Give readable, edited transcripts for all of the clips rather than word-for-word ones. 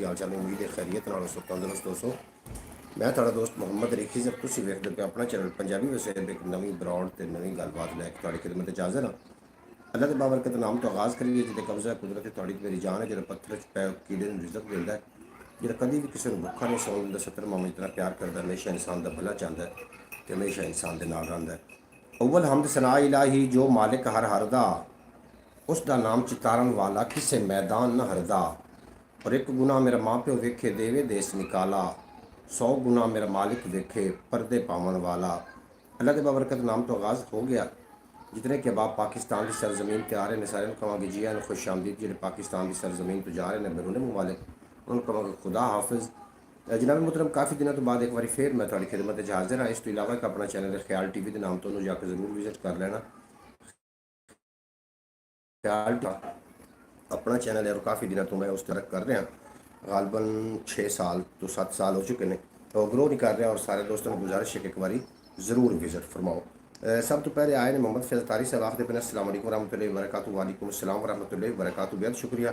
हाल चाल उम्मीद है खैरियत नाल सो तंदुरुस्त दोस्तों। मैं थोड़ा दोस्त मोहम्मद रेखी जब तुम वेखते पे अपना चैनल पंजाबी वैसे एक नवी ब्रॉड तो नवी गलबात लैके थोड़ी खिदमत हाजिर हाँ। अल्लाह के बाबरकत नाम तो आगाज़ करिए जिसे कब्जा कुदरत थोड़ी मेरी जान है जो पत्थर च पै कीड़े रिजक देता है जो कभी भी किसी को भुखा नहीं सौन दिंदा सत्तर मामले जितना प्यार करता हमेशा इंसान का भला चाहता है तो हमेशा इंसान के नाल रहिंदा है। अव्वल हमद सना इलाही जो मालिक हर दा उसका नाम चितारन वाला किसे मैदान न हरदा। और एक गुना मेरा माँ प्यो वेखे देवे देश निकाला 100 गुना मेरा मालिक देखे पर्दे पावन वाला। अल्लाह के बाबरकत नाम तो आगाज़ हो गया। जितने के बाप पाकिस्तान की सरजमीन पर आ रहे हैं सारे कहोगे जी ने खुश आमदीद जो पाकिस्तान की सरजमीन तो जा रहे हैं बैरून मुमालिक उन कहोगे खुदा हाफिज़। जनाब मुहतरम काफ़ी दिनों तो बाद एक बार फिर मैं थोड़ी खिदमत हाजिर हाँ। इस तो इलावा एक अपना चैनल ख्याल टीवी के नाम तो उन्होंने जाकर ज़रूर विजिट कर लेना। ख्याल अपना चैनल है और काफ़ी दिनों तो मैं उस तरह कर रहा गालबन 6 साल तो 7 साल हो चुके हैं तो ग्रो नहीं कर रहा। और सारे दोस्तों ने गुजारिश है कि एक बार ज़रूर विजिट फरमाओ। सब तो पहले आए ने मोहम्मद फैज़ तारी साहब आखिर पे अस्सलाम वालेकुम रहमतुल्लाहि व बरकातहू। वालेकुम अस्सलाम व रहमतुल्लाहि व बरकातहू। बेहद शुक्रिया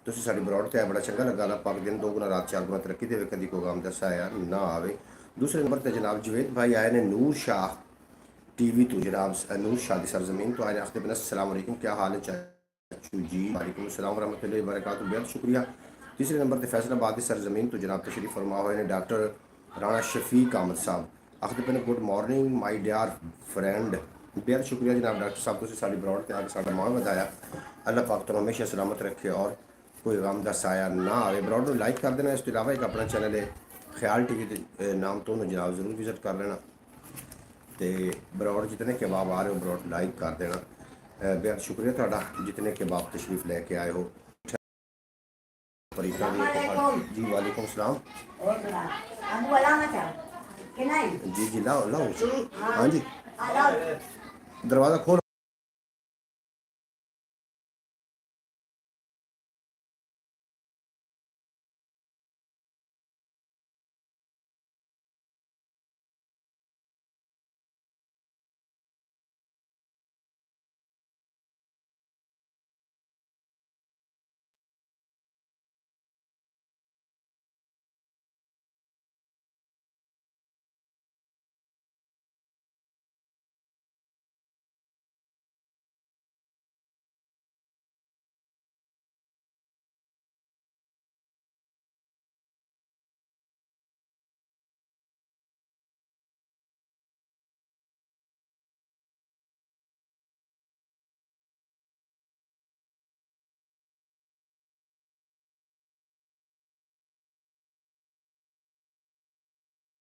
तुसीं साडी ब्रॉड ते बड़ा चंगा लगा। अल्लाह पाक दिन 2 गुना रात 4 गुना तरक्की देवे कदी कोई गम दसा आया ना आवे। दूसरे नंबर पर जनाब जवेद भाई आए ने नूर शाह टीवी तो जनाब नूर शाह की सरजमीन तो आए आखिर पे अस्सलाम वालेकुम क्या हाल है जी। वालेकुम अस्सलाम व रहमतुल्लाहि व बरकातहू। बेहद शुक्रिया। तीसरे नंबर पर फैसलाबाद की सरजमीन तो जनाब तशरीफ फरमा हुए ने डॉक्टर राणा शफीक अहमद साहब आखिर पे good morning my dear friend. बेहद शुक्रिया जनाब डॉक्टर साहब तुसीं साडी ब्रॉड ते आके साडा मान वधाया। अल्लाह पाक तुहानूं हमेशा सलामत रखे और कोई गम दा साया ना आए। ब्रॉड को लाइक कर देना। इस तो इलावा एक अपना चैनल है ख्याल टीवी के नाम तो उन्होंने जनाब ज़रूर विजिट कर लेना। तो ब्रॉड जितने कबाब आ रहे हो ब्रॉड लाइक कर देना। बेहद शुक्रिया थोड़ा जितने कबाब तशरीफ़ लेके आए हो। जी वालेकुम सलाम। जी जी लाओ लाओ हाँ जी दरवाज़ा खोलो।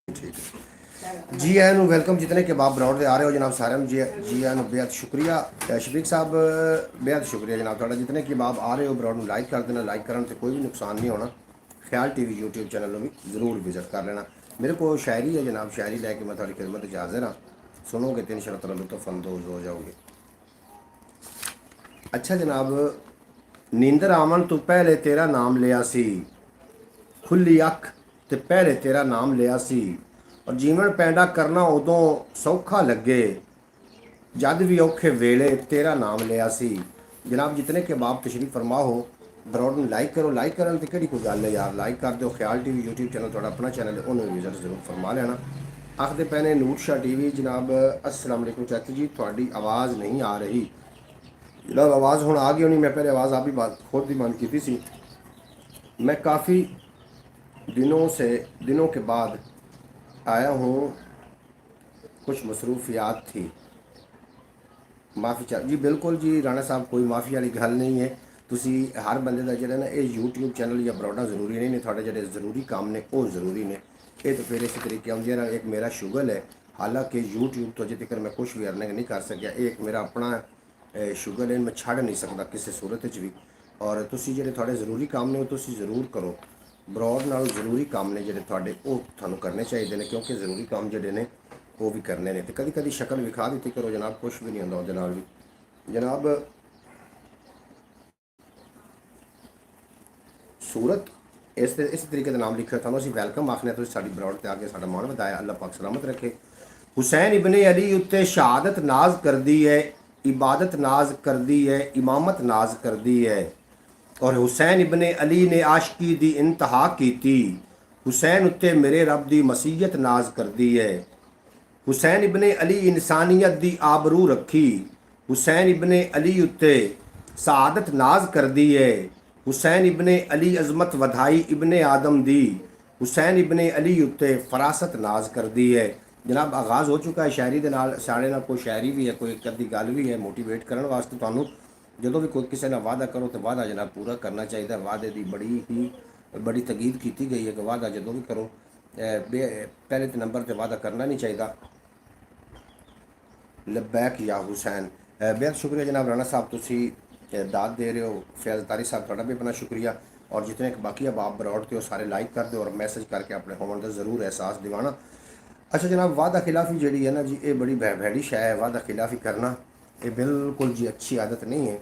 ठीक है जी आया वेलकम जितने के बाप ब्रॉड आ रहे हो जनाब सारे जी आया बेहद शुक्रिया शफीक साहब बेहद शुक्रिया जनाब थोड़ा जितने के बाप आ रहे हो ब्रॉड लाइक कर देना। लाइक करने से कोई भी नुकसान नहीं होना। ख्याल टीवी यूट्यूब चैनल भी ज़रूर विजिट कर लेना। मेरे को शायरी है जनाब शायरी लैके मैं थोड़ी खिदमत हाजिर हाँ। सुनोगे तो इंशाअल्लाह लुत्फ़ अंदोज़ हो जाओगे। अच्छा जनाब नींदर आवन तो पहले तेरा नाम लिया सी खुली अख ते पहले तेरा नाम लिया सी और जीवन पैदा करना उदों सौखा लगे जद भी औखे वेले तेरा नाम लिया सी। जनाब जितने के बाप तशरीफ फरमा हो ब्रॉड में लाइक करो। लाइक करने की कोई गल है यार लाइक कर दो। ख्याल टीवी यूट्यूब चैनल थोड़ा अपना चैनल है उन्होंने विजिट जरूर फरमा लेना। आखते पैने नूर शाह टीवी जनाब अस्सलाम वालेकुम चाची जी थोड़ी आवाज़ नहीं आ रही। जनाब आवाज़ हूँ आ गई होनी। मैं पहले आवाज़ आप ही बात खुद ही बंद की थी। मैं काफ़ी दिनों के बाद आया हूँ कुछ मसरूफियात थी माफ़ी चाह जी। बिल्कुल जी राणा साहब कोई माफ़ी वाली गल नहीं है। तुसी हर बंदे का जो ना ये यूट्यूब चैनल या ब्रॉडा जरूरी नहीं ने थोड़े जो जरूरी काम ने वो जरूरी ने ये तो फिर इस तरीके आँगे ना। एक मेरा शुगल है हालांकि यूट्यूब तो अजे तक मैं कुछ भी अर्निंग नहीं कर सकिया। एक मेरा अपना शुगल है मैं छड़ नहीं सकता किसी सूरत भी। और तुसी जो थोड़े जरूरी काम ने तुसी जरूर करो। ब्रॉड नाल जरूरी काम ने जोड़े थोड़े वो थानू करने चाहिए ने क्योंकि जरूरी काम जोड़े ने वो भी करने ने। तो कभी कभी शक्ल विखा दी करो जनाब कुछ भी नहीं आता उहदे नाल भी जनाब सूरत इस तरीके का नाम लिखा था असं वैलकम आखने तो साड़ी ब्रॉड से आके साड़ा मान बताया। अल्लाह पाक सलामत रखे। हुसैन इबने अली उत्ते शहादत नाज कर दी है इबादत नाज कर दी है इमामत नाज कर दी है और हुसैन इबन अली ने आशकी दी इंतहा की थी। हुसैन उत्ते मेरे रब दी मसीयत नाज कर दी है। हुसैन इबन अली इंसानियत दी आबरू रखी। हुसैन इबन अली उत्ते सआदत नाज कर दी है। हुसैन इबन अली अजमत वधाई इबन आदम दी। हुसैन इबन अली उत्ते फरासत नाज कर दी है। जनाब आगाज़ हो चुका है शायरी दे नाल। साढ़े नाल कोई शायरी भी है, कोई एक अद्धी गल भी है मोटिवेट करने वास्ते। तुहानू ਜਦੋਂ ਵੀ ਕੋਈ ਕਿਸੇ ਨਾਲ ਵਾਅਦਾ ਕਰੋ ਤਾਂ ਵਾਅਦਾ ਜਨਾਬ ਪੂਰਾ ਕਰਨਾ ਚਾਹੀਦਾ। ਵਾਅਦੇ ਦੀ ਬੜੀ ਤਕੀਦ ਕੀਤੀ ਗਈ ਹੈ ਕਿ ਵਾਅਦਾ ਜਦੋਂ ਵੀ ਕਰੋ ਪਹਿਲੇ ਤੇ ਨੰਬਰ ਤੇ ਵਾਅਦਾ ਕਰਨਾ ਨਹੀਂ ਚਾਹੀਦਾ। लबैक या हुसैन बेहद शुक्रिया जनाब राना साहब, तुसी दाद दे रहे हो। फैज़ तारी साहब थोड़ा भी अपना शुक्रिया। और जितने बाकी अब आप बरौड़ते हो सारे लाइक कर दो और मैसेज करके अपने होने का ज़रूर एहसास दिवाना। अच्छा जनाब, वादा खिलाफ़ी जी है ना जी, ये बड़ी भैड़ी शै है। वादा खिलाफ़ी करना ये बिल्कुल जी अच्छी आदत नहीं है।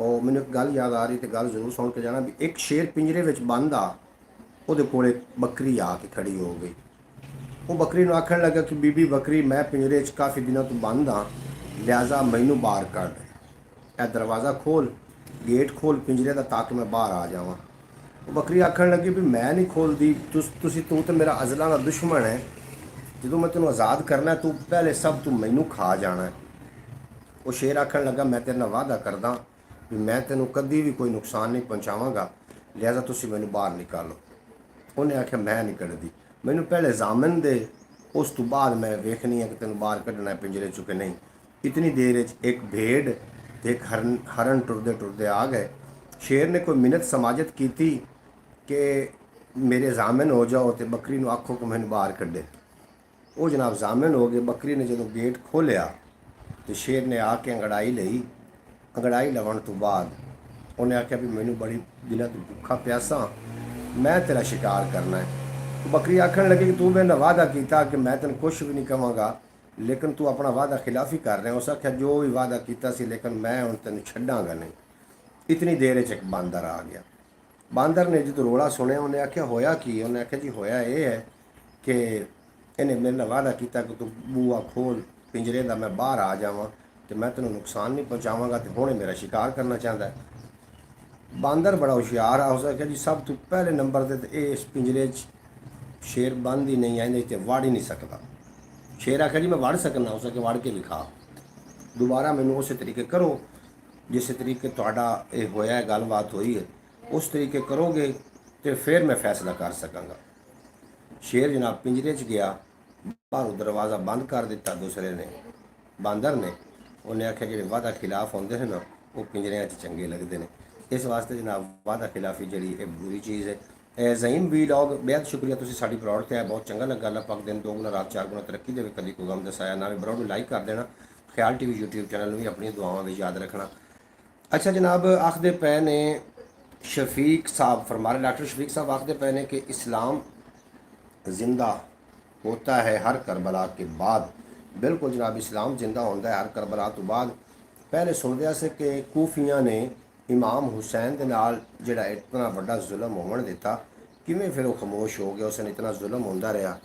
और मैंने एक गल याद आ रही तो गल जरूर सुन के जाना भी। एक शेर पिंजरे में बंद आ, वो कोल बकरी आके खड़ी हो गई। वो बकरी आखन लगा कि बीबी बकरी, मैं पिंजरे काफ़ी दिनों तो बंद हाँ, लिहाजा मैनू बाहर कढ़, ए दरवाज़ा खोल, गेट खोल पिंजरे का, ताकि मैं बाहर आ जावां। वो बकरी आखन लगी भी मैं नहीं खोलती, तू तो मेरा अज़ला का दुश्मन है। जो मैं तेन आज़ाद करना तू पहले सब तू मैनू खा जाना है। वो शेर आखन लगा मैं तेरे नाल वादा करदा भी मैं तेनों कभी भी कोई नुकसान नहीं पहुँचावांगा, लिहाजा तुसीं मैनू बाहर निकालो। उन्हें आख्या मैं नहीं कढ़दी, मैनू पहले जामन दे, उस तो बाद मैं वेखनी है कि तेन बाहर कढ़ना है पिंजरे चुके नहीं। इतनी देर एक भेड़ ते एक हरन टुरदे टुरदे आ गए। शेर ने कोई मिन्नत समाजत की थी कि मेरे जामन हो जाओ, तो बकरी नू आखो कि मैनू बाहर कढ़े। वो जनाब जामन हो गए। बकरी ने जो गेट खोलिया तो शेर ने आके अंगड़ाई लई। अंगड़ाई लवन तो बाद उन्हें आख्या भी मैनू बड़ी दिनों तो भुखा प्यासा, मैं तेरा शिकार करना है। तो बकरी आखन लगी कि तू मेरे नाल वादा किया कि मैं तेन कुछ भी नहीं कहांगा, लेकिन तू अपना वादा खिलाफी कर रहा है। उस आख्या जो भी वादा किया सी, लेकिन मैं हुण तेन छड्डांगा नहीं। इतनी देर एक बांदर आ गया। बांदर ने जो रोला सुनिया उन्हें आख्या होया की? उन्हें आख्या जी होया ये है कि इन्हें मेरे नाल वादा किया कि तू बूआ खोल पिंजरे का, मैं बाहर आ जावां तो मैं तेनों नुकसान नहीं पहुँचावांगा, तो हुणे मेरा शिकार करना चाहता है। बांदर बड़ा होशियार आ। उस आख्या जी सब तो पहले नंबर से इस पिंजरे शेर बंद ही नहीं आए तो वड़ ही नहीं सकता। शेर आख्या जी मैं वड़ सकना। उस आख्या वड़ के विखा, दोबारा मैनू उस तरीके करो जिस तरीके तुहाडा ये होया है, गलबात हुई है, उस तरीके करोगे तो फिर मैं फैसला कर सकांगा। शेर जनाब पिंजरे च गया, बाहरों दरवाज़ा बंद कर दिता दूसरे ने, बांदर ने। उन्हें आख्या जो वादा खिलाफ होंगे हैं ना, वो पिंजरिया चंगे लगते हैं। इस वास्ते जनाब वादा खिलाफी जी बुरी चीज़ है। ज़हीम वी लॉग बेहद शुक्रिया, तुसीं साडी बरौड़ ते आए, बहुत चंगा लगा। अल्लाह पाक दिन दो गुना रात चार गुना तरक्की देवे, कभी कोई गम दसाया ना। बरौड़ में लाइक कर देना, ख्याल टीवी यूट्यूब चैनल भी अपनी दुआवां में याद रखना। अच्छा जनाब आखदे पे ने शफीक साहब फरमा रहे, डॉक्टर शफीक साहब आखदे पे ने कि इस्लाम जिंदा होता है हर करबला के बाद। बिल्कुल जनाब, इस्लाम जिंदा होता है हर करबला तो बाद। पहले सुनते से कि कूफिया ने इमाम हुसैन के नाल जिहड़ा इतना बड़ा जुल्म होवन दिता, किवें फिर वो खामोश हो गया। उसने इतना जुल्म होंदा रहा,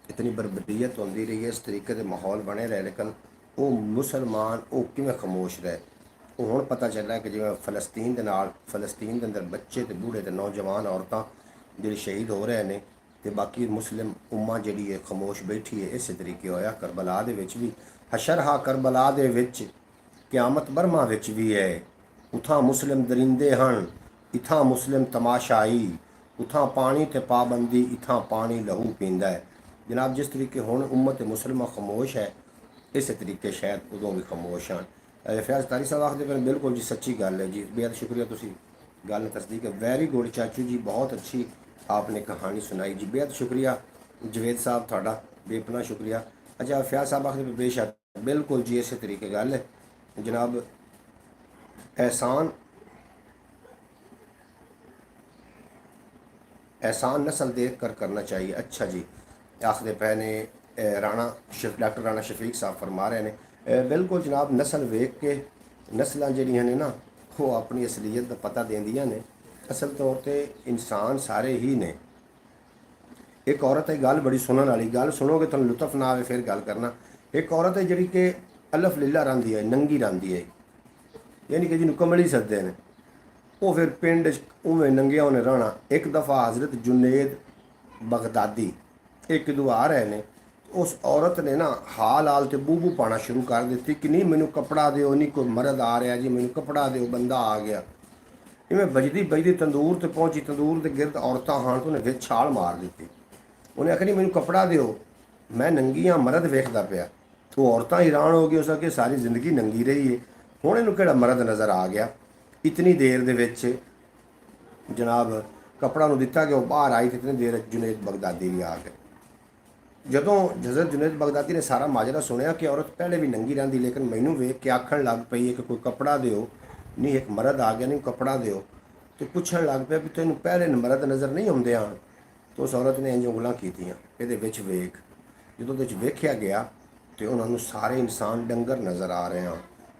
इतनी बरबरीयत होंदी रही है, इस तरीके के माहौल बने रहे, लेकिन वो मुसलमान वो किवें खामोश रहे। वो हुण पता चला कि जिवें फलस्तीन के नाल, फलस्तीन के अंदर बच्चे तो बूढ़े तो नौजवान औरतां जिहड़े शहीद हो रहे हैं, तो बाकी मुस्लिम उम्मा जिहड़ी है खामोश बैठी है। इस तरीके होया करबला दे विच भी। हशर हा करबला दे विच, क्यामत बर्मा विच भी है। उथां मुस्लिम दरिंदे हन, इथां मुस्लिम तमाशाई। उथां पानी ते पाबंदी, इथां पानी लहू पींदा है। जनाब जिस तरीके हुण उम्मत मुसलिमा खामोश है, इस तरीके शायद उदों भी खामोश हैं। फैज़ तारी साहब आखदे पे बिल्कुल जी सच्ची गल है जी, बेहद शुक्रिया, तुसी गल तस्दीक है। वेरी गुड चाचू जी, बहुत अच्छी आपने कहानी सुनाई जी, बेहद शुक्रिया। जवेद साहब थोड़ा बेपना शुक्रिया। अच्छा फैज़ साहब आखदे पे बेशक बिल्कुल जी इस तरीके गल है जनाब। एहसान एहसान नस्ल देख कर करना चाहिए। अच्छा जी आखदे पे ने डॉक्टर राणा शफीक साहब फरमा रहे हैं बिल्कुल जनाब, नस्ल वेख के नस्लां जिहड़ियां ने ना वो अपनी असलीयत का पता देंदियां ने। असल तौर पर इंसान सारे ही ने। एक औरत है, गल बड़ी सुनने वाली, गल सुनोगे तुम लुत्फ ना आए फिर गल करना। एक औरत है जिहड़ी कि अलफ लीला रहांदी है, नंगी रहांदी है, यानी कि जिन्होंने कमली सदते हैं। ਉਹ ਫਿਰ ਪਿੰਡ 'ਚ ਉਵੇਂ ਨੰਗਿਆ ਉਹਨੇ ਰਹਿਣਾ। ਇੱਕ ਦਫਾ ਹਜ਼ਰਤ ਜੁਨੇਦ ਬਗਦਾਦੀ ਇੱਕ ਦੁਆ ਰਹੇ ਨੇ, ਉਸ ਔਰਤ ਨੇ ਨਾ ਹਾਲ ਹਾਲ ਤੇ ਬੂਬੂ ਪਾਣਾ ਸ਼ੁਰੂ ਕਰ ਦਿੱਤੀ ਕਿ ਨਹੀਂ ਮੈਨੂੰ ਕੱਪੜਾ ਦਿਓ, ਨਹੀਂ ਕੋਈ ਮਰਦ ਆ ਰਿਹਾ ਜੀ, ਮੈਨੂੰ ਕੱਪੜਾ ਦਿਓ, ਬੰਦਾ ਆ ਗਿਆ। ਇਵੇਂ ਬਜਦੀ ਬਜਦੀ ਤੰਦੂਰ ਤੇ ਪਹੁੰਚੀ, ਤੰਦੂਰ ਦੇ ਗਿਰਦ ਔਰਤਾਂ ਹਨ ਤੋਂ ਉਹਨੇ ਫਿਰ ਛਾਲ ਮਾਰ ਦਿੱਤੀ। ਉਹਨੇ ਆਖਿਆ ਨਹੀਂ ਮੈਨੂੰ ਕੱਪੜਾ ਦਿਓ, ਮੈਂ ਨੰਗੀ ਹਾਂ, ਮਰਦ ਵੇਖਦਾ ਪਿਆ। ਉਹ ਔਰਤਾਂ ਹੈਰਾਨ ਹੋ ਗਈ, ਉਸ ਕਿ ਸਾਰੀ ਜ਼ਿੰਦਗੀ ਨੰਗੀ ਰਹੀ ਹੈ, ਹੁਣ ਇਹਨੂੰ ਕਿਹੜਾ ਮਰਦ ਨਜ਼ਰ ਆ ਗਿਆ। ਇਤਨੀ ਦੇਰ ਦੇ ਵਿੱਚ ਜਨਾਬ ਕੱਪੜਾ ਨੂੰ ਦਿੱਤਾ ਗਿਆ, ਉਹ ਬਾਹਰ ਆਈ ਤੇ ਇਤਨੀ ਦੇਰ ਜੁਨੇਦ ਬਗਦਾਦੀ ਵੀ ਆ ਗਏ। ਜਦੋਂ ਹਜ਼ਰਤ ਜੁਨੇਦ ਬਗਦਾਦੀ ਨੇ ਸਾਰਾ ਮਾਜਰਾ ਸੁਣਿਆ ਕਿ ਔਰਤ ਪਹਿਲੇ ਵੀ ਨੰਗੀ ਰਹਿੰਦੀ, ਲੇਕਿਨ ਮੈਨੂੰ ਵੇਖ ਕੇ ਆਖਣ ਲੱਗ ਪਈ ਹੈ ਕਿ ਕੋਈ ਕੱਪੜਾ ਦਿਓ, ਨਹੀਂ ਇੱਕ ਮਰਦ ਆ ਗਿਆ, ਨਹੀਂ ਕੱਪੜਾ ਦਿਓ, ਤੇ ਪੁੱਛਣ ਲੱਗ ਪਿਆ ਵੀ ਤੈਨੂੰ ਪਹਿਲੇ ਮਰਦ ਨਜ਼ਰ ਨਹੀਂ ਆਉਂਦੇ ਹਨ। ਤਾਂ ਉਸ ਔਰਤ ਨੇ ਇੰਝ ਉਂਗਲਾਂ ਕੀਤੀਆਂ, ਇਹਦੇ ਵਿੱਚ ਵੇਖ। ਜਦੋਂ ਉਹਦੇ ਵਿੱਚ ਵੇਖਿਆ ਗਿਆ ਤੇ ਉਹਨਾਂ ਨੂੰ ਸਾਰੇ ਇਨਸਾਨ ਡੰਗਰ ਨਜ਼ਰ ਆ ਰਹੇ ਹਨ,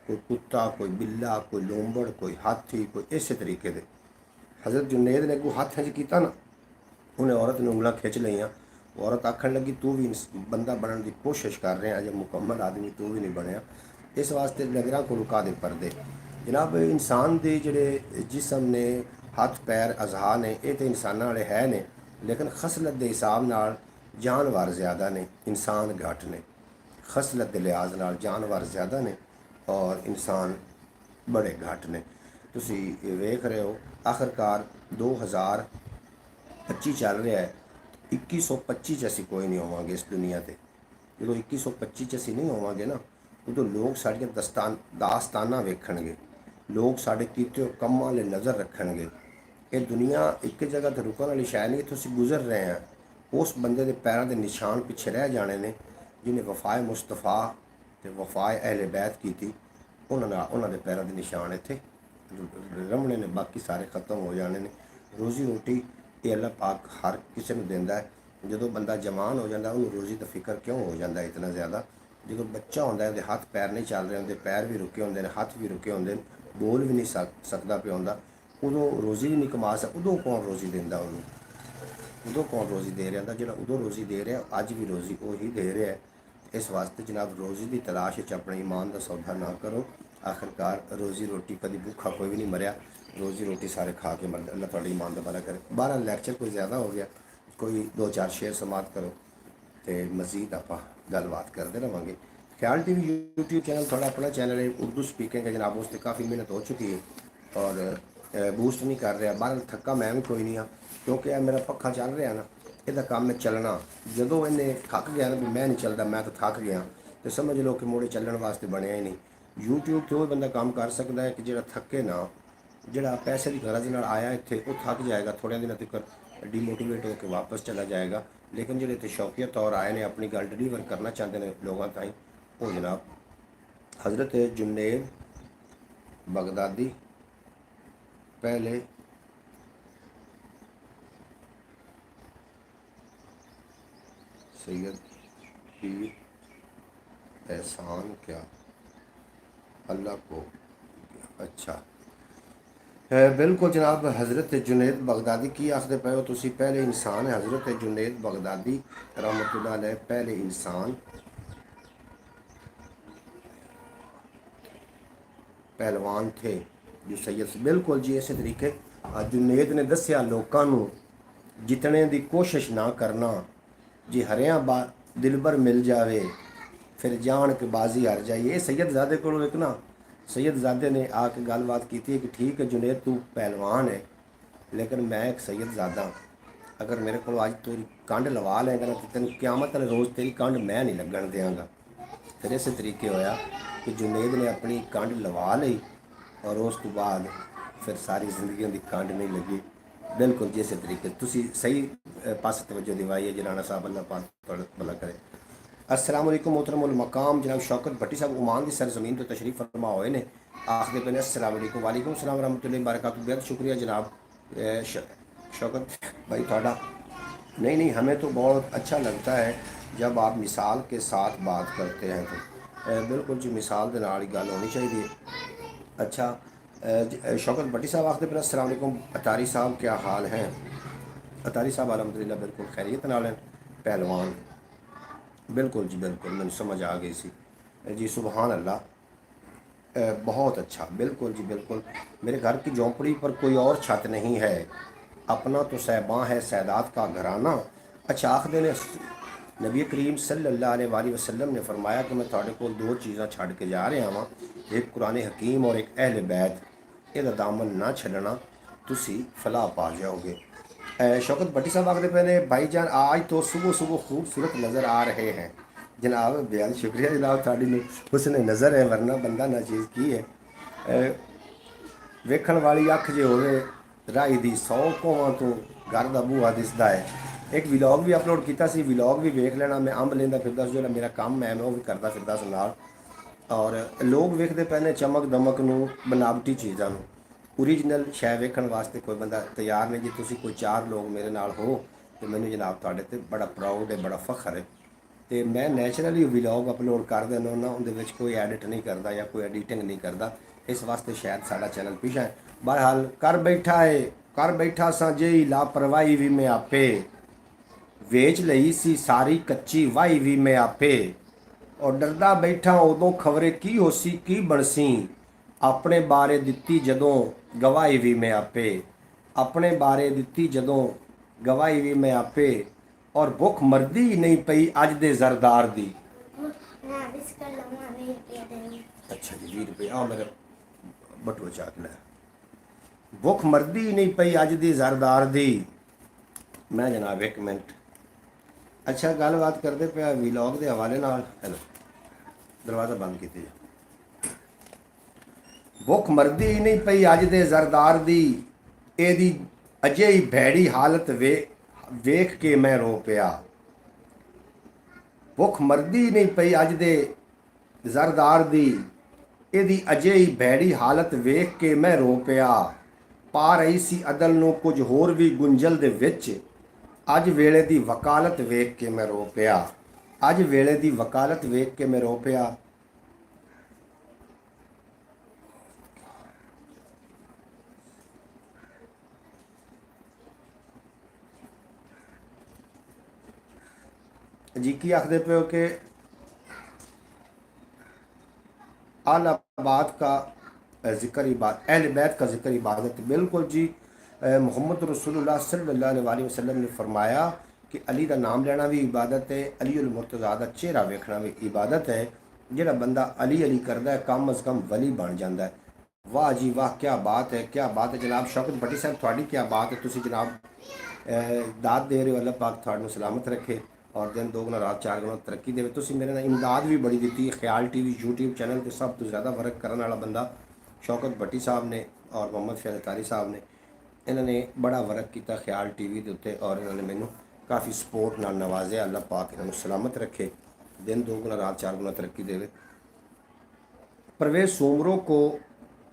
ਕੋਈ ਕੁੱਤਾ, ਕੋਈ ਬਿੱਲਾ, ਕੋਈ ਲੋਂਬੜ, ਕੋਈ ਹਾਥੀ, ਕੋਈ ਇਸੇ ਤਰੀਕੇ ਦੇ। ਹਜ਼ਰਤ ਜੁਨੇਦ ਨੇ ਅੱਗੋਂ ਹੱਥ 'ਚ ਕੀਤਾ ਨਾ, ਉਹਨੇ ਔਰਤ ਨੇ ਉਂਗਲਾਂ ਖਿੱਚ ਲਈਆਂ। ਔਰਤ ਆਖਣ ਲੱਗੀ ਤੂੰ ਵੀ ਬੰਦਾ ਬਣਨ ਦੀ ਕੋਸ਼ਿਸ਼ ਕਰ ਰਿਹਾ, ਅਜੇ ਮੁਕੰਮਲ ਆਦਮੀ ਤੂੰ ਵੀ ਨਹੀਂ ਬਣਿਆ, ਇਸ ਵਾਸਤੇ ਨਜ਼ਰਾਂ ਕੋ ਲੁਕਾ ਦੇ ਪਰਦੇ। ਜਨਾਬ ਇਨਸਾਨ ਦੇ ਜਿਹੜੇ ਜਿਸਮ ਨੇ, ਹੱਥ ਪੈਰ ਅਜ਼ਹਾ ਨੇ, ਇਹ ਤਾਂ ਇਨਸਾਨਾਂ ਵਾਲੇ ਹੈ ਨੇ, ਲੇਕਿਨ ਖਸਲਤ ਦੇ ਹਿਸਾਬ ਨਾਲ ਜਾਨਵਰ ਜ਼ਿਆਦਾ ਨੇ, ਇਨਸਾਨ ਘੱਟ ਨੇ। ਖਸਲਤ ਦੇ ਲਿਹਾਜ਼ ਨਾਲ ਜਾਨਵਰ ਜ਼ਿਆਦਾ ਨੇ ਔਰ ਇਨਸਾਨ ਬੜੇ ਘੱਟ ਨੇ। ਤੁਸੀਂ ਵੇਖ ਰਹੇ ਹੋ ਆਖਰਕਾਰ 2025 ਚੱਲ ਰਿਹਾ ਹੈ, 2125 'ਚ ਅਸੀਂ ਕੋਈ ਨਹੀਂ ਹੋਵਾਂਗੇ ਇਸ ਦੁਨੀਆ 'ਤੇ। ਜਦੋਂ 2125 'ਚ ਅਸੀਂ ਨਹੀਂ ਹੋਵਾਂਗੇ ਨਾ, ਉਦੋਂ ਲੋਕ ਸਾਡੀਆਂ ਦਾਸਤਾਨਾਂ ਵੇਖਣਗੇ, ਲੋਕ ਸਾਡੇ ਕੀਤੇ ਹੋਏ ਕੰਮਾਂ 'ਤੇ ਨਜ਼ਰ ਰੱਖਣਗੇ। ਇਹ ਦੁਨੀਆ ਇੱਕ ਜਗ੍ਹਾ 'ਤੇ ਰੁਕਣ ਵਾਲੀ ਸ਼ਾਇਦ ਨਹੀਂ, ਇੱਥੋਂ ਅਸੀਂ ਗੁਜ਼ਰ ਰਹੇ ਹਾਂ। ਉਸ ਬੰਦੇ ਦੇ ਪੈਰਾਂ ਦੇ ਨਿਸ਼ਾਨ ਪਿੱਛੇ ਰਹਿ ਜਾਣੇ ਨੇ ਜਿਹਨੇ ਵਫਾਏ ਮੁਸਤਫਾ ਤੇ ਵਫਾਏ ਅਹਿਲੇ ਬੈਤ ਕੀਤੀ। ਉਹਨਾਂ ਦੇ ਪੈਰਾਂ ਦੇ ਨਿਸ਼ਾਨ ਇੱਥੇ ਰਮਣੇ ਨੇ, ਬਾਕੀ ਸਾਰੇ ਖਤਮ ਹੋ ਜਾਣੇ ਨੇ। ਰੋਜ਼ੀ ਰੋਟੀ ਇਹ ਅੱਲਾਹ ਪਾਕ ਹਰ ਕਿਸੇ ਨੂੰ ਦਿੰਦਾ ਹੈ। ਜਦੋਂ ਬੰਦਾ ਜਵਾਨ ਹੋ ਜਾਂਦਾ ਉਹਨੂੰ ਰੋਜ਼ੀ ਦਾ ਫਿਕਰ ਕਿਉਂ ਹੋ ਜਾਂਦਾ ਇਤਨਾ ਜ਼ਿਆਦਾ? ਜਦੋਂ ਬੱਚਾ ਹੁੰਦਾ ਉਹਦੇ ਹੱਥ ਪੈਰ ਨਹੀਂ ਚੱਲ ਰਹੇ ਹੁੰਦੇ, ਪੈਰ ਵੀ ਰੁਕੇ ਹੁੰਦੇ ਨੇ, ਹੱਥ ਵੀ ਰੁਕੇ ਹੁੰਦੇ ਨੇ, ਬੋਲ ਵੀ ਨਹੀਂ ਸਕਦਾ ਪਿਆ ਹੁੰਦਾ, ਉਦੋਂ ਰੋਜ਼ੀ ਵੀ ਨਹੀਂ ਕਮਾ ਸਕਦਾ। ਉਦੋਂ ਕੌਣ ਰੋਜ਼ੀ ਦਿੰਦਾ ਉਹਨੂੰ? ਉਦੋਂ ਕੌਣ ਰੋਜ਼ੀ ਦੇ ਰਿਹਾ ਹੁੰਦਾ? ਜਿਹੜਾ ਉਦੋਂ ਰੋਜ਼ੀ ਦੇ ਰਿਹਾ ਅੱਜ ਵੀ ਰੋਜ਼ੀ ਉਹੀ ਦੇ ਰਿਹਾ ਹੈ। ਇਸ ਵਾਸਤੇ ਜਨਾਬ ਰੋਜ਼ੀ ਦੀ ਤਲਾਸ਼ ਵਿੱਚ ਆਪਣੇ ਈਮਾਨ ਦਾ ਸੌਦਾ ਨਾ ਕਰੋ। ਆਖਿਰਕਾਰ ਰੋਜ਼ੀ ਰੋਟੀ ਕਦੀ ਭੁੱਖਾ ਕੋਈ ਵੀ ਨਹੀਂ ਮਰਿਆ, ਰੋਜ਼ੀ ਰੋਟੀ ਸਾਰੇ ਖਾ ਕੇ ਮਰਦੇ। ਅੱਲਾਹ ਤੁਹਾਡੇ ਈਮਾਨ ਦਾ ਭਲਾ ਕਰੇ। 12 ਲੈਕਚਰ ਕੋਈ ਜ਼ਿਆਦਾ ਹੋ ਗਿਆ, ਕੋਈ 2-4 ਸ਼ੇਰ ਸਮਾਤ ਕਰੋ ਤੇ ਮਜ਼ੀਦ ਆਪਾਂ ਗੱਲਬਾत करते रहेंगे। ख्याल टीवी यूट्यूब चैनल थोड़ा अपना चैनल है, उर्दू स्पीकिंग है जनाब, उस पर काफ़ी मेहनत हो चुकी है और बूस्ट नहीं कर रहा। बाहर थका मैं भी कोई नहीं हाँ, क्योंकि यह मेरा पक्खा चल रहा ना, ਇਹਦਾ ਕੰਮ ਹੈ ਚੱਲਣਾ। ਜਦੋਂ ਇਹਨੇ ਥੱਕ ਗਿਆ ਨਾ ਵੀ ਮੈਂ ਨਹੀਂ ਚੱਲਦਾ, ਮੈਂ ਤਾਂ ਥੱਕ ਗਿਆ, ਤੇ ਸਮਝ ਲਓ ਕਿ ਮੋੜੇ ਚੱਲਣ ਵਾਸਤੇ ਬਣਿਆ ਹੀ ਨਹੀਂ। YouTube ਤੇ ਉਹ ਬੰਦਾ ਕੰਮ ਕਰ ਸਕਦਾ ਹੈ ਕਿ ਜਿਹੜਾ ਥੱਕੇ ਨਾ, ਜਿਹੜਾ ਪੈਸੇ ਦੀ ਗਰਜ਼ ਨਾਲ ਆਇਆ ਇੱਥੇ ਉਹ ਥੱਕ ਜਾਏਗਾ, ਥੋੜ੍ਹੇ ਦਿਨਾਂ ਤੱਕ ਡੀਮੋਟੀਵੇਟ ਹੋ ਕੇ ਵਾਪਸ ਚਲਾ ਜਾਏਗਾ। ਲੇਕਿਨ ਜਿਹੜੇ ਇੱਥੇ ਸ਼ੌਕੀਆ ਤੌਰ ਆਏ ਨੇ, ਆਪਣੀ ਗੱਲ ਡਿਲੀਵਰ ਕਰਨਾ ਚਾਹੁੰਦੇ ਨੇ ਲੋਕਾਂ ਤਾਈਂ, ਉਹ ਜਨਾਬ हज़रत जुनैद बगदादी पहले सैयद की एहसान क्या अल्लाह को। अच्छा बिल्कुल जनाब, हज़रत जुनैद बगदादी की आखदे पे हो तुसी, पहले इंसान है। हज़रत जुनैद बगदादी रहमतुल्लाह अलैह पहले इंसान पहलवान थे जो सैयद से। बिल्कुल जी इस तरीके जुनैद ने दसिया लोगों को जितने की कोशिश ना करना, जे हरिया दिलबर मिल जाए फिर जान के बाजी हार जाइए। ये सैयदजादे को एक ना सैयदजादे ने आके गलबात की थी कि ठीक है जुनैद तू पहलवान है, लेकिन मैं एक सैयदजादा, अगर मेरे को अज तेरी कंड लवा लेगा ना तो तेन क्यामत वाले रोज़ तेरी कंड मैं नहीं लगन देंगा। फिर इस तरीके होया कि जुनैद ने अपनी कंड लवा ली और उस तो बाद फिर सारी जिंदगी उनकी कंड नहीं लगी। बिल्कुल जी इस तरीके तुसी सही पास तवज्जो दिवाई है जनाना साहब, अल्लाह पाक भला करे। अस्सलाम वालेकुम मोहतरम मकाम जनाब शौकत भट्टी साहब ओमान की सरजमीन तो तशरीफ़ फरमा हुए ने, आखिर पे अस्सलाम वालेकुम। वालेकुम सलाम रहमतुल्लाहि बरकातहू। बेहद शुक्रिया जनाब शौकत भाई थोड़ा। नहीं नहीं, हमें तो बहुत अच्छा लगता है जब आप मिसाल के साथ बात करते हैं तो बिल्कुल जी मिसाल के नाल ही गल होनी चाहिए। अच्छा शौकत भट्टी साहब आखते फिर अस्सलाम वालेकुम। अतारी साहब क्या हाल हैं? अतारी साहब अलहमदुलिल्लाह बिल्कुल खैरियत नाल हैं। पहलवान बिल्कुल जी बिल्कुल, मैंने समझ आ गई सी जी, सुबहान अल्लाह। बहुत अच्छा, बिल्कुल जी बिल्कुल। मेरे घर की झोंपड़ी पर कोई और छत नहीं है, अपना तो साहिबां है सैदात का घराना। अच्छा, आखदे ने नबी करीम सल्लल्लाहु अलैहि वसल्लम ने फरमाया कि मैं तुहाडे कोल दो चीज़ां छड़ के जा रहा वां, एक कुरान हकीम और एक अहले बैत, ਇਹਦਾ दामन ना छड्डना, तुसी फलाह पा जाओगे। शौकत भट्टी साहब आखते पे ने भाईजान आज तो सुबह सुबह खूबसूरत नज़र आ रहे हैं। जनाब बेहद शुक्रिया जनाब, थाड़ी हुस्न नज़र है, वरना बंदा ना चीज़ की है। ਵੇਖਣ ਵਾਲੀ ਅੱਖ ਜੇ ਹੋਵੇ ਰਾਹੀ ਦੀ 100 ਕੋਹਾਂ ਤੋਂ ਘਰ ਦਾ ਬੂਹਾ ਦਿਸਦਾ ਹੈ। ਇੱਕ ਵਲੌਗ ਵੀ ਅਪਲੋਡ ਕੀਤਾ ਸੀ, ਵਲੌਗ ਵੀ ਵੇਖ ਲੈਣਾ। ਮੈਂ ਅੰਬ ਲੈਂਦਾ ਫਿਰਦਾ ਸੀ, ਜਿਹੜਾ ਮੇਰਾ ਕੰਮ ਹੈ ਮੈਂ ਉਹ ਵੀ ਕਰਦਾ ਫਿਰਦਾ ਸੀ ਨਾਲ। ਔਰ ਲੋਕ ਵੇਖਦੇ ਪਏ ਨੇ ਚਮਕ ਦਮਕ ਨੂੰ, ਬਨਾਵਟੀ ਚੀਜ਼ਾਂ ਨੂੰ। ਓਰੀਜਨਲ ਸ਼ੈ ਵੇਖਣ ਵਾਸਤੇ ਕੋਈ ਬੰਦਾ ਤਿਆਰ ਨਹੀਂ। ਜੇ ਤੁਸੀਂ ਕੋਈ 4 ਲੋਕ ਮੇਰੇ ਨਾਲ ਹੋ ਤੇ ਮੈਨੂੰ ਜਨਾਬ ਤੁਹਾਡੇ ਤੇ ਬੜਾ ਪ੍ਰਾਊਡ ਹੈ, ਬੜਾ ਫਖਰ ਹੈ। ਤੇ ਮੈਂ ਨੈਚੁਰਲੀ ਵਲੌਗ ਅਪਲੋਡ ਕਰ ਦਿੰਦਾ ਹੁੰਦਾ, ਉਹਦੇ ਵਿੱਚ ਕੋਈ ਐਡਿਟ ਨਹੀਂ ਕਰਦਾ ਜਾਂ ਕੋਈ ਐਡੀਟਿੰਗ ਨਹੀਂ ਕਰਦਾ। ਇਸ ਵਾਸਤੇ ਸ਼ਾਇਦ ਸਾਡਾ ਚੈਨਲ ਪਿਛਾ ਹੈ। ਬਹਰਹਾਲ ਕਰ ਬੈਠਾ ਸਾਂ ਜਿਹੀ ਲਾਪਰਵਾਹੀ ਵੀ ਮੈਂ ਆਪੇ, ਵੇਚ ਲਈ ਸੀ ਸਾਰੀ ਕੱਚੀ ਵਾਹੀ ਵੀ ਮੈਂ ਆਪੇ। ਔਰ ਡਰਦਾ ਬੈਠਾ ਉਦੋਂ ਖਬਰੇ ਕੀ ਹੋਸੀ ਕੀ ਬਣਸੀ, ਆਪਣੇ ਬਾਰੇ ਦਿੱਤੀ ਜਦੋਂ ਗਵਾਹੀ ਵੀ ਮੈਂ ਆਪੇ। ਆਪਣੇ ਬਾਰੇ ਦਿੱਤੀ ਜਦੋਂ ਗਵਾਹੀ ਵੀ ਮੈਂ ਆਪੇ। ਔਰ ਭੁੱਖ ਮਰਦੀ ਹੀ ਨਹੀਂ ਪਈ ਅੱਜ ਦੇ ਜ਼ਰਦਾਰ ਦੀ। ਅੱਛਾ ਜੀ, 20 ਰੁਪਏ ਆ ਮੇਰੇ ਬਟੂਆ ਚਾਕ ਲੈ। ਭੁੱਖ ਮਰਦੀ ਹੀ ਨਹੀਂ ਪਈ ਅੱਜ ਦੀ ਜ਼ਰਦਾਰ ਦੀ। ਮੈਂ ਜਨਾਬ ਇੱਕ ਮਿੰਟ, ਅੱਛਾ ਗੱਲਬਾਤ ਕਰਦੇ ਪਿਆ ਵਲੌਗ ਦੇ ਹਵਾਲੇ ਨਾਲ। ਹੈਲੋ, ਦਰਵਾਜ਼ਾ ਬੰਦ ਕੀਤੀ ਜਾ। ਭੁੱਖ ਮਰਦੀ ਹੀ ਨਹੀਂ ਪਈ ਅੱਜ ਦੇ ਜ਼ਰਦਾਰ ਦੀ, ਇਹਦੀ ਅਜੇ ਹੀ ਭੈੜੀ ਹਾਲਤ ਵੇਖ ਕੇ ਮੈਂ ਰੋ ਪਿਆ। ਭੁੱਖ ਮਰਦੀ ਨਹੀਂ ਪਈ ਅੱਜ ਦੇ ਜ਼ਰਦਾਰ ਦੀ, ਇਹਦੀ ਅਜੇ ਹੀ ਭੈੜੀ ਹਾਲਤ ਵੇਖ ਕੇ ਮੈਂ ਰੋ ਪਿਆ। ਪਾ ਰਹੀ ਸੀ ਅਦਲ ਨੂੰ ਕੁਝ ਹੋਰ ਵੀ ਗੁੰਝਲ ਦੇ ਵਿੱਚ, ਅੱਜ ਵੇਲੇ ਦੀ ਵਕਾਲਤ ਵੇਖ ਕੇ ਮੈਂ ਰੋ ਪਿਆ। ਅੱਜ ਵੇਲੇ ਦੀ ਵਕਾਲਤ ਵੇਖ ਕੇ ਮੈਂ ਰੋ ਪਿਆ। जी की आखते पे हो कि आला बात का ज़िक्र इबादत, अहल बैत का ज़िक्र इबादत। बिल्कुल जी, मोहम्मद रसूलुल्लाह सल्लल्लाहु अलैहि वसल्लम ने फरमाया कि अली का नाम लेना भी इबादत है, अली उल मुर्तज़ा दा चेहरा वेखना भी इबादत है। जिहड़ा बंदा अली अली करता है कम अज़ कम वली बन जाता है। वाह जी वाह, क्या बात है, क्या बात है जनाब। शौकत भट्टी साहब थोड़ी क्या बात है, तुसी जनाब दाद दे रहे हो। अल्लाह पाक तुहानू सलामत रखे और दिन दोगुना रात 4 गुना तरक्की दे। तुसी मेरे नाल इमदाद भी बड़ी दी। ख्याल टीवी यूट्यूब चैनल के सब तो ज़्यादा वर्क करने वाला बंदा शौकत भट्टी साहब ने और मोहम्मद फैज़ तारी साहब ने, इन्होंने बड़ा वर्क किया ख्याल टीवी के उत्ते और इन्होंने मैनू काफ़ी सपोर्ट नाल नवाजे। अल्लाह पाक इन्होंने सलामत रखे, दिन 2 गुना रात 4 गुना तरक्की दे। परवेज़ सूमरों को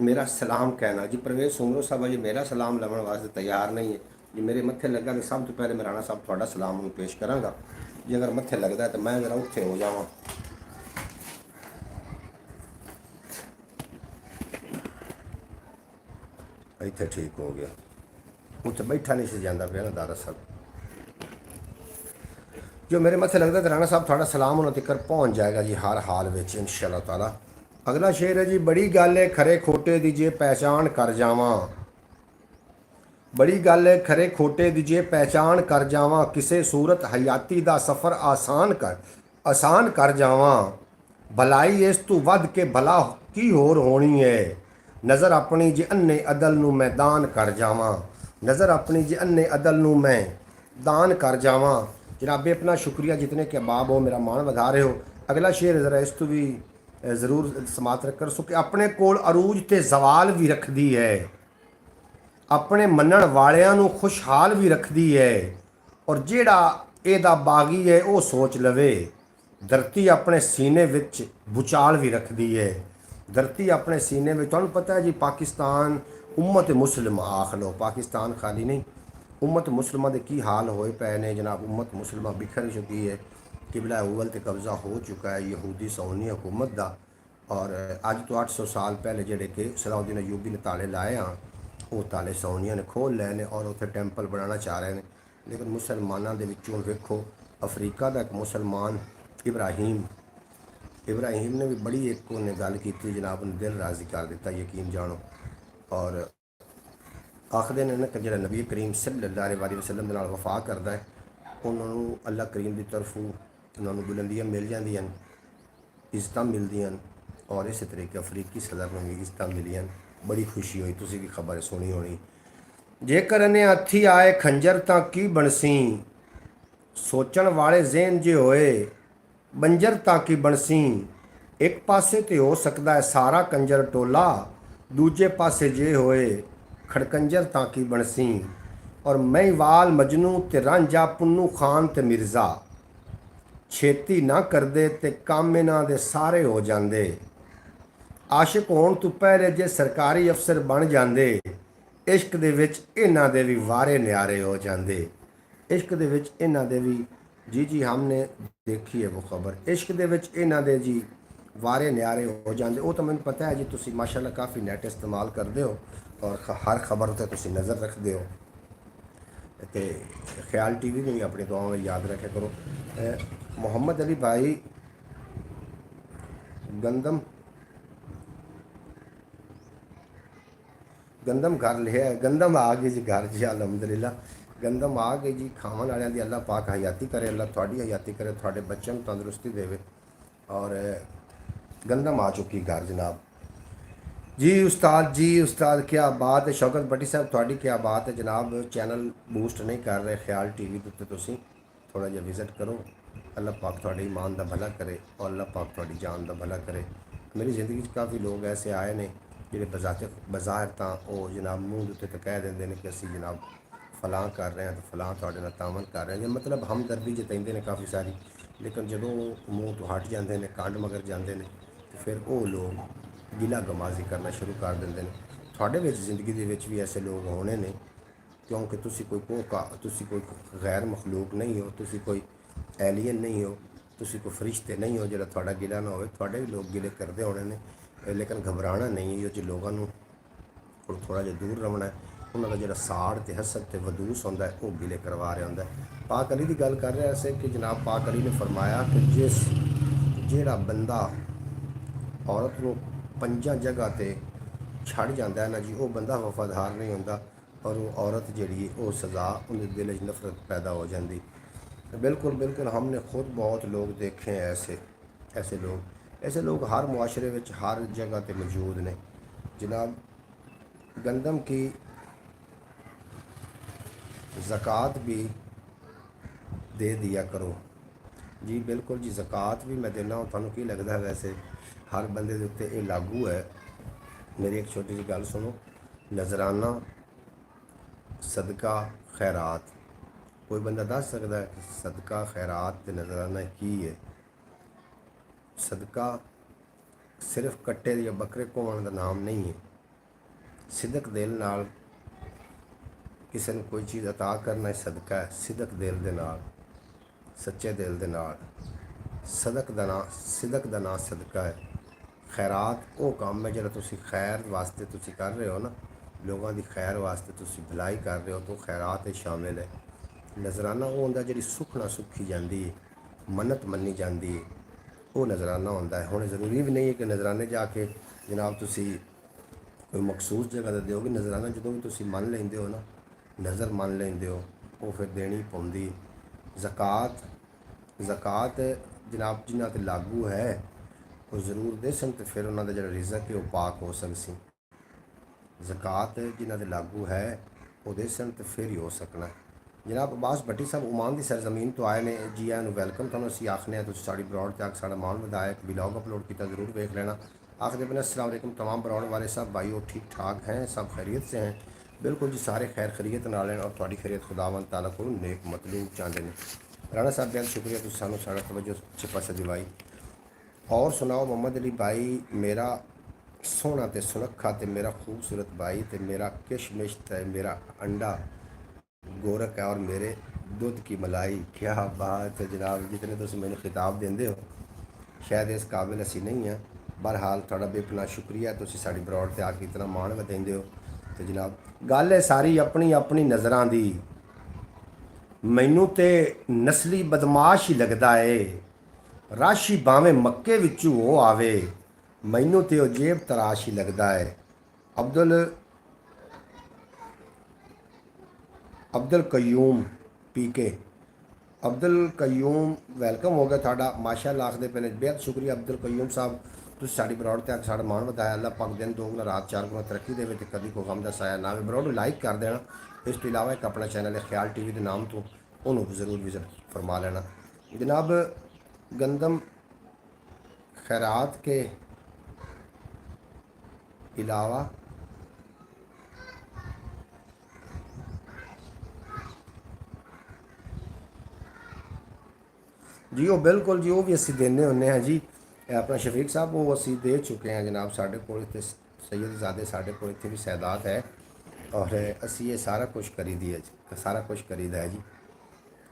मेरा सलाम कहना जी। परवेज़ सूमरो साहब जी मेरा सलाम लवन वास्ते तैयार नहीं है जी। मेरे मत्थे लगा तो सब तो पहले मैं राणा साहब थोड़ा सलाम उन्हें पेश कराँगा जी। अगर मत्थे लगता है तो मैं जरा उत्थे हो जावा। इत्थे ठीक हो गया, उत्थे बैठा नहीं सी जांदा पिया ना दारा साहब। जो मेरे मत्थे लगता है तो राणा साहब थोड़ा सलाम उन्होंने तक पहुँच जाएगा जी हर हाल में इंशाअल्लाह ताला। अगला शेर है जी, बड़ी गल है खरे खोटे दी जे पहचान कर जावां। बड़ी गल है खरे खोटे दी जे पहचान कर जावां, किसे सूरत हयाती दा सफ़र आसान कर जावां। भलाई इस तू वध के भला की होर होनी है, नज़र अपनी जे अन्ने अदल नू मैं दान कर जावां। नज़र अपनी जे अन्ने अदल नू मैं दान कर जावां। जनाबे अपना शुक्रिया, जितने के अहबाब हो मेरा मान वधा रहे हो। अगला शेर ज़रा इस तू भी ज़रूर समात रख कर सो कि अपने कोल अरूज ते जवाल भी रखदी है, अपने मनण वालियां नू खुशहाल भी रखदी है। और जेड़ा एदा बागी है वो सोच लवे, धरती अपने सीने विच भूचाल भी रखदी है। धरती अपने सीने में, तुहानू पता है जी पाकिस्तान उम्मत मुस्लिम आख लो, पाकिस्तान खाली नहीं, उम्मत मुस्लिमा दे की हाल होए पे ने जनाब। उम्मत मुस्लिमा बिखर चुकी है, किबला अव्वल ते कब्ज़ा हो चुका है यहूदी सौनी हुकूमत का। और अज तो 800 साल पहले जेडे कि सलाउद्दीन अयूबी ने ताले लाए हैं, वो ताले सौनिया ने खोल लए ने और उत्थे टैंपल बनाना चाह रहे हैं। लेकिन मुसलमानों के विचों वेखो, अफ्रीका का एक मुसलमान इब्राहिम इब्राहिम ने भी बड़ी एक उन्हें गल की जनाब ने दिल राजी कर दिता, यकीन जानो। और आखदे ने कि जो नबी करीम सल्लल्लाहु अलैहि वसल्लम के नाल वफा करता है उन्होंने अल्लाह करीम की तरफों उन्होंने बुलंदियां मिल जांदियां, इज्जत मिलदियां। और इस तरीके अफरीकी सदर में भी इज्जत मिलियां। बड़ी खुशी हुई, तुसी भी खबर सुनी होनी। जेकर इन्हें हथी आए खंजर तां की बनसी, सोचण वाले जहन जे होए बंजर तां की बनसी। एक पासे ते हो सकता है सारा कंजर टोला, दूजे पासे जे होए खड़कंजर तां की बनसी। और महिवाल मजनू ते रांझा पुन्नू खान ते मिर्ज़ा, छेती ना करदे ते काम इन्हां दे सारे हो जांदे। आशिक होण तो पहले जे सरकारी अफसर बन जांदे, इश्क दे विच इन्हां दे भी वारे न्यारे हो जांदे। इश्क दे विच इन्हां दे भी जी हमने देखी है वो खबर, इश्क दे विच इन्हां दे जी वारे न्यारे हो जांदे। वो तो मैंने पता है जी, तुसी माशाल्लाह काफ़ी नैट इस्तेमाल करते हो और हर खबर ते तुसी नज़र रखते हो। तो ख्याल टीवी में भी अपनी दुआओं में याद रखे करो। मोहम्मद अली भाई गंदम गंदम घर लिया है, गंदम आ गई जी घर जी, अलहमदुलिल्लाह गंदम आ गई जी। खावन वालों की अल्लाह पाक हयाती करे, अल्लाह थोड़ी हयाती करे, थोड़े बच्चों को तंदुरुस्ती देवे। और गंदम आ चुकी घर जनाब जी। उस्ताद क्या बात है। शौकत भट्टी साहब थोड़ी क्या बात है जनाब। चैनल बूस्ट नहीं कर रहे ख्याल टीवी के उत्ते, तुसी थोड़ा जिहा विजिट करो। अल्लाह पाक थोड़े ईमान का भला करे और अल्लाह पाक थोड़ी जान का भला करे। मेरी ज़िंदगी काफ़ी लोग ऐसे आए ने जिहड़े बाज़ार तो वो जनाब मूँह उत्ते तो कह देंगे कि असी जनाब फलां कर रहे हैं तो फलां थोड़े नाल तावन कर रहे हैं, मतलब हमदर्दी जताइंदे ने काफ़ी सारी। लेकिन जो मूँह तो हट जाते हैं, कंड मगर जाते हैं, तो फिर वो लोग गिला गमाजी करना शुरू कर देंगे हैं। थोड़े विच जिंदगी दे विच भी ऐसे लोग होने ने, क्योंकि तुसी कोई गैर मखलूक नहीं हो, तुसी कोई एलियन नहीं हो, तुसी कोई फरिश्ते नहीं हो जो थोड़ा गिला ना हो। थोड़े भी लोग गिले करते होने ने, लेकिन घबराना नहीं है। जो लोगों को थोड़ा जिहा दूर रहना है, उन्होंने जो साड़ तो हसद तो वदूस होंदा है, वह गिले करवा रहा होंदा है। पाक अली की गल कर रहा है कि जनाब पाक अली ने फरमाया कि जिहड़ा बंदा औरत को 5 जगह पर छड़ जाता है ना जी, वो बंदा वफादार नहीं होता। और वो औरत जी वो सज़ा उनके दिल च नफरत पैदा हो जाती। बिल्कुल बिल्कुल, हमने खुद बहुत लोग देखे हैं ऐसे लोग हर मुआशरे में हर जगह पर मौजूद ने जनाब। गंदम की ज़कात भी दे दिया करो जी। बिल्कुल जी, ज़कात भी मैं देना। थानू की लगता है वैसे हर बंदे के उत्ते ये लागू है। मेरी एक छोटी जी गल सुनो। नजराना, सदका, खैरात, कोई बंदा दस सकता है कि सदका खैरात ते नजराना की है? सदका सिर्फ कट्टे या बकरे घुमाने का नाम नहीं है। सिदक दिल नाल किसी ने कोई चीज़ अता करना है, सदका है। सिदक दिल दे नाल, सच्चे दिल दे नाल सिदक दा नाम सदका है। खैरात वो काम है जो तुसी खैर वास्ते तुसी कर रहे हो ना, लोगों की खैर वास्ते तुसी भलाई कर रहे हो, तो खैरात शामिल है। नजराना वो होंदा जिहड़ी सुखना सुखी जाती है, मन्नत मन्नी जाती है, वो नजराना होंदा है। हुण जरूरी भी नहीं है कि नजराने जाके जनाब तुसी कोई मखसूस जगह ते दोगे। नजराना जो भी तुसी मन लेंदे हो ना, नज़र मन लेंदे हो, वो फिर देनी पौंदी। ज़कात जनाब जिन्हां ते लागू है वो जरूर दे सन, तो फिर उन्होंने जो रिजक है वो पाक हो सकसी। ज़कात जिन्हां ते लागू है वो दे सन, तो फिर ही हो सकना। जनाब अब्बास भट्टी साहब ओमान की सरजमीन तो आए ने जी, आए वैलकम। तुहानूं असीं आखने तुसीं साडी ब्रॉड ते आके साडा मान वधाया, एक ब्लॉग अपलोड किया, जरूर वेख लेना। आखदे बने अस्सलाम वालेकुम तमाम ब्रॉड वाले सब भाई, वो ठीक ठाक हैं, सब खैरियत से हैं? बिल्कुल जी, सारे खैर खैरियत नाल हैं और तुहाडी खैरियत खुदावंद ताला को नेक मतलूब चाहते हैं। राणा साहब बेहद शुक्रिया, तुसीं सानूं साडा तवज्जो छिपा सा दिवाई। और सुनाओ मोहम्मद अली भाई, मेरा सोहना ते सुनक्खा ते मेरा खूबसूरत भाई ते मेरा किशमिश ते मेरा अंडा गोरख है और मेरे दुध की मलाई। क्या बात है जनाब, जितने तुम मैंने खिताब देंदे हो शायद इस काबिल असी नहीं हैं। बहरहाल थोड़ा बेपना शुक्रिया, तुम साड़ी ब्रॉड ते आके इतना मान वधाइंदे हो। तो जनाब गल है सारी अपनी अपनी नज़रां दी। मैनू ते नस्ली बदमाश ही लगता है, ਰਾਸ਼ੀ ਭਾਵੇਂ ਮੱਕੇ ਵਿੱਚੋਂ ਉਹ ਆਵੇ, ਮੈਨੂੰ ਤੇ ਉਹ ਜੇਬ ਤਰਾਸ਼ ਹੀ ਲੱਗਦਾ ਹੈ। ਅਬਦੁਲ ਕਯੂਮ ਪੀਕੇ। ਅਬਦੁਲ ਕਯੂਮ ਵੈਲਕਮ ਹੋ ਗਿਆ ਤੁਹਾਡਾ, ਮਾਸ਼ਾਅੱਲਾ ਆਖਦੇ ਪਏ ਨੇ, ਬੇहद ਸ਼ੁਕਰੀਆ ਅਬਦੁਲ ਕਯੂਮ ਸਾਹਿਬ, ਤੁਸੀਂ ਸਾਡੀ ਬਰੋਡ ਤੇ ਆ ਕੇ ਸਾਡਾ ਮਾਣ ਵਧਾਇਆ। ਅੱਲਾਹ ਪਾਕ ਦਿਨ ਦੋਗੁਣਾ ਰਾਤ ਚਾਰ ਗੁਣਾ ਤਰੱਕੀ ਦੇਵੇ ਤੇ ਕਦੀ ਕੋਈ ਗਮ ਦਾ ਸਾਇਆ ਨਾ ਆਵੇ। ਬਰੋਡ ਨੂੰ ਲਾਈਕ ਕਰ ਦੇਣਾ। ਇਸ ਤੋਂ ਇਲਾਵਾ ਇੱਕ ਆਪਣਾ ਚੈਨਲ ਹੈ ਖਿਆਲ ਟੀਵੀ ਦੇ ਨਾਮ ਤੋਂ, ਉਹਨੂੰ ਵੀ ਜ਼ਰੂਰ ਵਿਜ਼ਿਟ ਫਰਮਾ ਲੈਣਾ जनाब। गंदम खैरात के अलावा जी वो बिल्कुल जी वो भी असी देने होंने हैं जी। अपना शफीक साहब वो असी दे चुके हैं जनाब। साढ़े को सैयदजादे साढ़े को इतने भी सैदात है और असी ये सारा कुछ करीदी है जी, सारा कुछ करीदा है जी।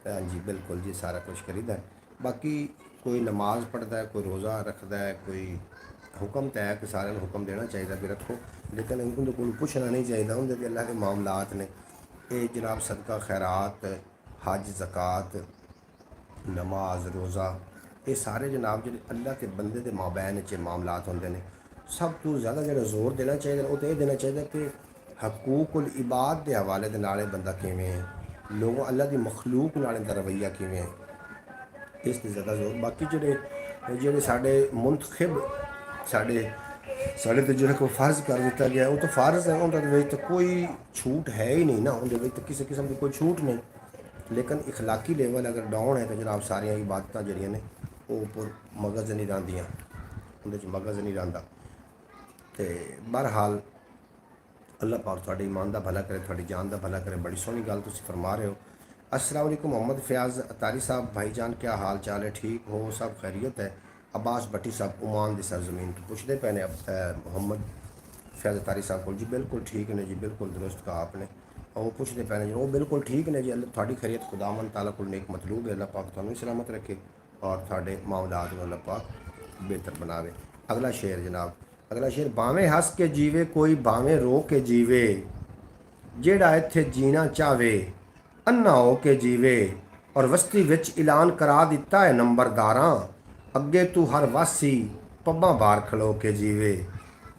हाँ जी बिल्कुल जी सारा कुछ करीदा है। बाकी कोई नमाज पढ़ता है, कोई रोज़ा रखता है, कोई हुक्म तो है कि सारे हुक्म देना चाहिए भी रखो, लेकिन उनके को पुछना नहीं चाहिए। उनके अल्लाह के मामलात ने ये जनाब सदका खैरात हज ज़कात नमाज रोज़ा ये सारे जनाब जो अल्लाह के बंदे के माबैन च मामलात होंगे ने। सब तो ज़्यादा जो जोर देना चाहिए वो तो ये देना चाहिए कि हकूकुल इबाद के हवाले के नाले बंदा किमें है, लोगों अल्लाह की मखलूक नाल दा रवैया किमें है, इस ते ज़्यादा जोर। बाकी जेडे साढ़े मुंतखब साढ़े साढ़े तो जो फ़र्ज़ कर दिता गया वो तो फ़र्ज़ है, उनके तो कोई छूट है ही नहीं ना, उनके तो किसी किस्म की कोई छूट नहीं। लेकिन इखलाकी लेवल अगर डाउन है तो जनाब सारिया इबादत जड़ियाँ ने वो उपर मगज़ नहीं रहिंदियां, उनके मगज़ नहीं रहिंदा। तो बहरहाल अल्लाह पाक तुहाडे ईमान का भला करे, तुहाडी जान का भला करे। बड़ी सोहनी गल तुसीं फरमा रहे हो। अस्सलाम वालेकुम मोहम्मद फयाज़ अतारी साहब, भाईजान क्या हाल चाल है, ठीक हो, सब खैरियत है। अब्बास भट्टी साहब ओमान की सरजमीन तो पुछते पे ने मोहम्मद फयाज़ अतारी साहब को जी बिल्कुल ठीक ने जी, बिल्कुल दुरुस्त कहा आपने। और वो पुछते पे ने जी वो बिल्कुल ठीक ने जी। अल्लाह थोड़ी खैरियत खुदावन ताला को नेक मतलूब है, अल्लाह पाक तुहानू सलामत रखे और थोड़े मामलात को अल्लाह पाक बेहतर बनावे। अगला शेर जनाब, अगला शेर, भावें हस के जीवे कोई भावें रो के जीवे, जेड़ा इत्थे जीना चाहे अन्ना हो के जीवे, और वस्ती विच ऐलान करा दिता है नंबरदारां, अगे तू हर वासी पब्बां बाहर खलो के जीवे,